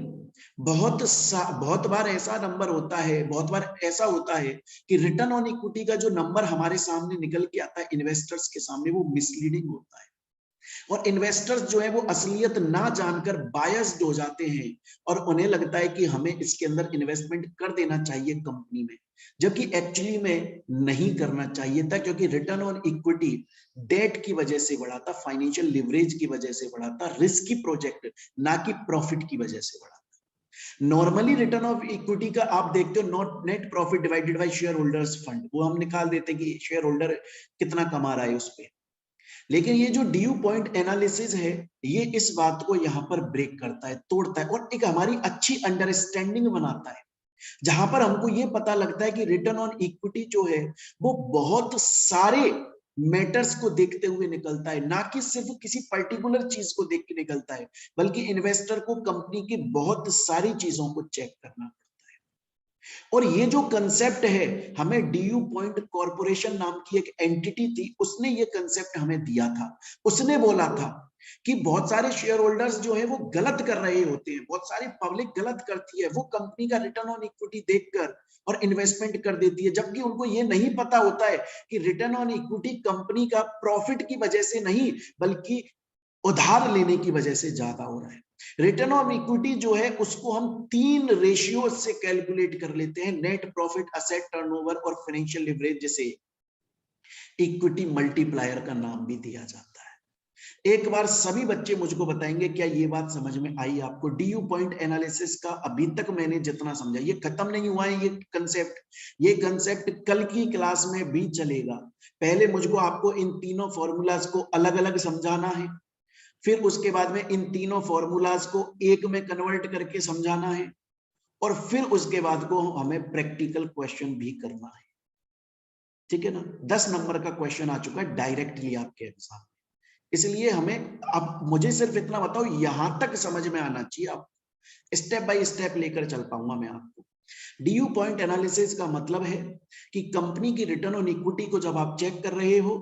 A: बहुत बार ऐसा नंबर होता है, बहुत बार ऐसा होता है कि रिटर्न ऑन इक्विटी का जो नंबर हमारे सामने निकल के आता है इन्वेस्टर्स के सामने, वो मिसलीडिंग होता है, और इन्वेस्टर्स जो है वो असलियत ना जानकर बायस्ड हो जाते हैं और उन्हें लगता है कि हमें इसके अंदर इन्वेस्टमेंट कर देना चाहिए कंपनी में, जबकि एक्चुअली में नहीं करना चाहिए था, क्योंकि रिटर्न ऑन इक्विटी डेट की वजह से बढ़ा था, फाइनेंशियल लिवरेज की वजह से बढ़ा था, रिस्की प्रोजेक्ट ना कि प्रॉफिट की वजह से बढ़ा था। नॉर्मली रिटर्न ऑफ इक्विटी का आप देखते हो not net profit divided by share holders fund, वो हम निकाल देते हैं कि शेयर होल्डर कितना कमा रहा है उस पर। लेकिन ये जो ड्यू पॉइंट एनालिसिस है ये इस बात को यहां पर ब्रेक करता है, तोड़ता है, और एक हमारी अच्छी अंडरस्टैंडिंग बनाता है, जहां पर हमको ये पता लगता है कि रिटर्न ऑन इक्विटी जो है वो बहुत सारे मैटर्स को देखते हुए निकलता है, ना कि सिर्फ किसी पर्टिकुलर चीज को देख के निकलता है, बल्कि इन्वेस्टर को कंपनी की बहुत सारी चीजों को चेक करना। और ये जो कंसेप्ट है, हमें डीयू पॉइंट कॉर्पोरेशन नाम की एक एंटिटी थी, उसने ये कंसेप्ट हमें दिया था। उसने बोला था कि बहुत सारे शेयर होल्डर्स जो है वो गलत कर रहे होते हैं, बहुत सारी पब्लिक गलत करती है, वो कंपनी का रिटर्न ऑन इक्विटी देखकर और इन्वेस्टमेंट कर देती है, जबकि उनको ये नहीं पता होता है कि रिटर्न ऑन इक्विटी कंपनी का प्रॉफिट की वजह से नहीं बल्कि उधार लेने की वजह से ज्यादा हो रहा है। रिटर्न ऑन इक्विटी जो है उसको हम 3 रेशियो से कैलकुलेट कर लेते हैं, नेट प्रॉफिट, असेट टर्नओवर और फाइनेंशियल लिवरेज, जिसे इक्विटी मल्टीप्लायर का नाम भी दिया जाता है। एक बार सभी बच्चे मुझको बताएंगे क्या ये बात समझ में आई आपको? डीयू पॉइंट एनालिसिस का अभी तक मैंने जितना समझा, ये खत्म नहीं हुआ है, ये कंसेप्ट कल की क्लास में भी चलेगा। पहले मुझको आपको इन तीनों फॉर्मूलाज को अलग अलग समझाना है, फिर उसके बाद में इन तीनों फॉर्मूलाज को एक में कन्वर्ट करके समझाना है, और फिर उसके बाद को हमें प्रैक्टिकल क्वेश्चन भी करना है। ठीक है ना? 10 नंबर का क्वेश्चन आ चुका है डायरेक्टली आपके एग्जाम, इसलिए हमें अब मुझे सिर्फ इतना बताओ, यहां तक समझ में आना चाहिए, आप स्टेप बाय स्टेप लेकर चल पाऊंगा मैं आपको। डीयू पॉइंट एनालिसिस का मतलब है कि कंपनी की रिटर्न ऑन इक्विटी को जब आप चेक कर रहे हो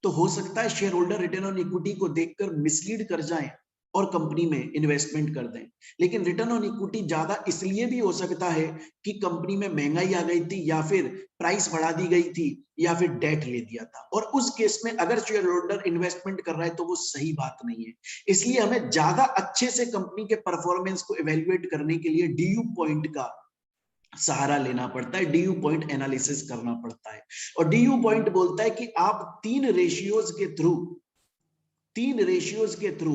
A: तो हो सकता है share holder return on equity को देखकर मिसलीड कर जाएं और कंपनी में इन्वेस्टमेंट कर दें। लेकिन रिटर्न ऑन इक्विटी ज्यादा इसलिए भी हो सकता है कि कंपनी में महंगाई आ गई थी, या फिर प्राइस बढ़ा दी गई थी, या फिर डेट ले दिया था, और उस केस में अगर शेयर होल्डर इन्वेस्टमेंट कर रहा है तो वो सही बात नहीं है। इसलिए हमें ज्यादा अच्छे से कंपनी के परफॉर्मेंस को इवेल्युएट करने के लिए डीयू पॉइंट का सहारा लेना पड़ता है, डीयू पॉइंट एनालिसिस करना पड़ता है। और डीयू पॉइंट बोलता है कि आप तीन रेशियोज के थ्रू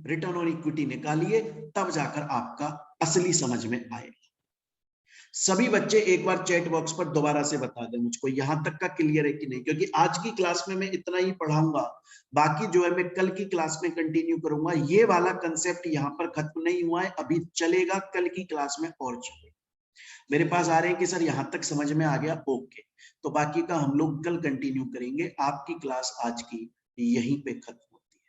A: रिटर्न ऑन इक्विटी निकालिए, तब जाकर आपका असली समझ में आएगा। सभी बच्चे एक बार चैट बॉक्स पर दोबारा से बता दें मुझको यहां तक का क्लियर है कि नहीं, क्योंकि आज की क्लास में मैं इतना ही पढ़ाऊंगा, बाकी जो है मैं कल की क्लास में कंटिन्यू करूंगा। ये वाला कंसेप्ट यहाँ पर खत्म नहीं हुआ है, अभी चलेगा, कल की क्लास में और चलेगा। मेरे पास आ रहे हैं कि सर यहां तक समझ में आ गया, ओके, तो बाकी का हम लोग कल कंटिन्यू करेंगे। आपकी क्लास आज की यहीं पे खत्म।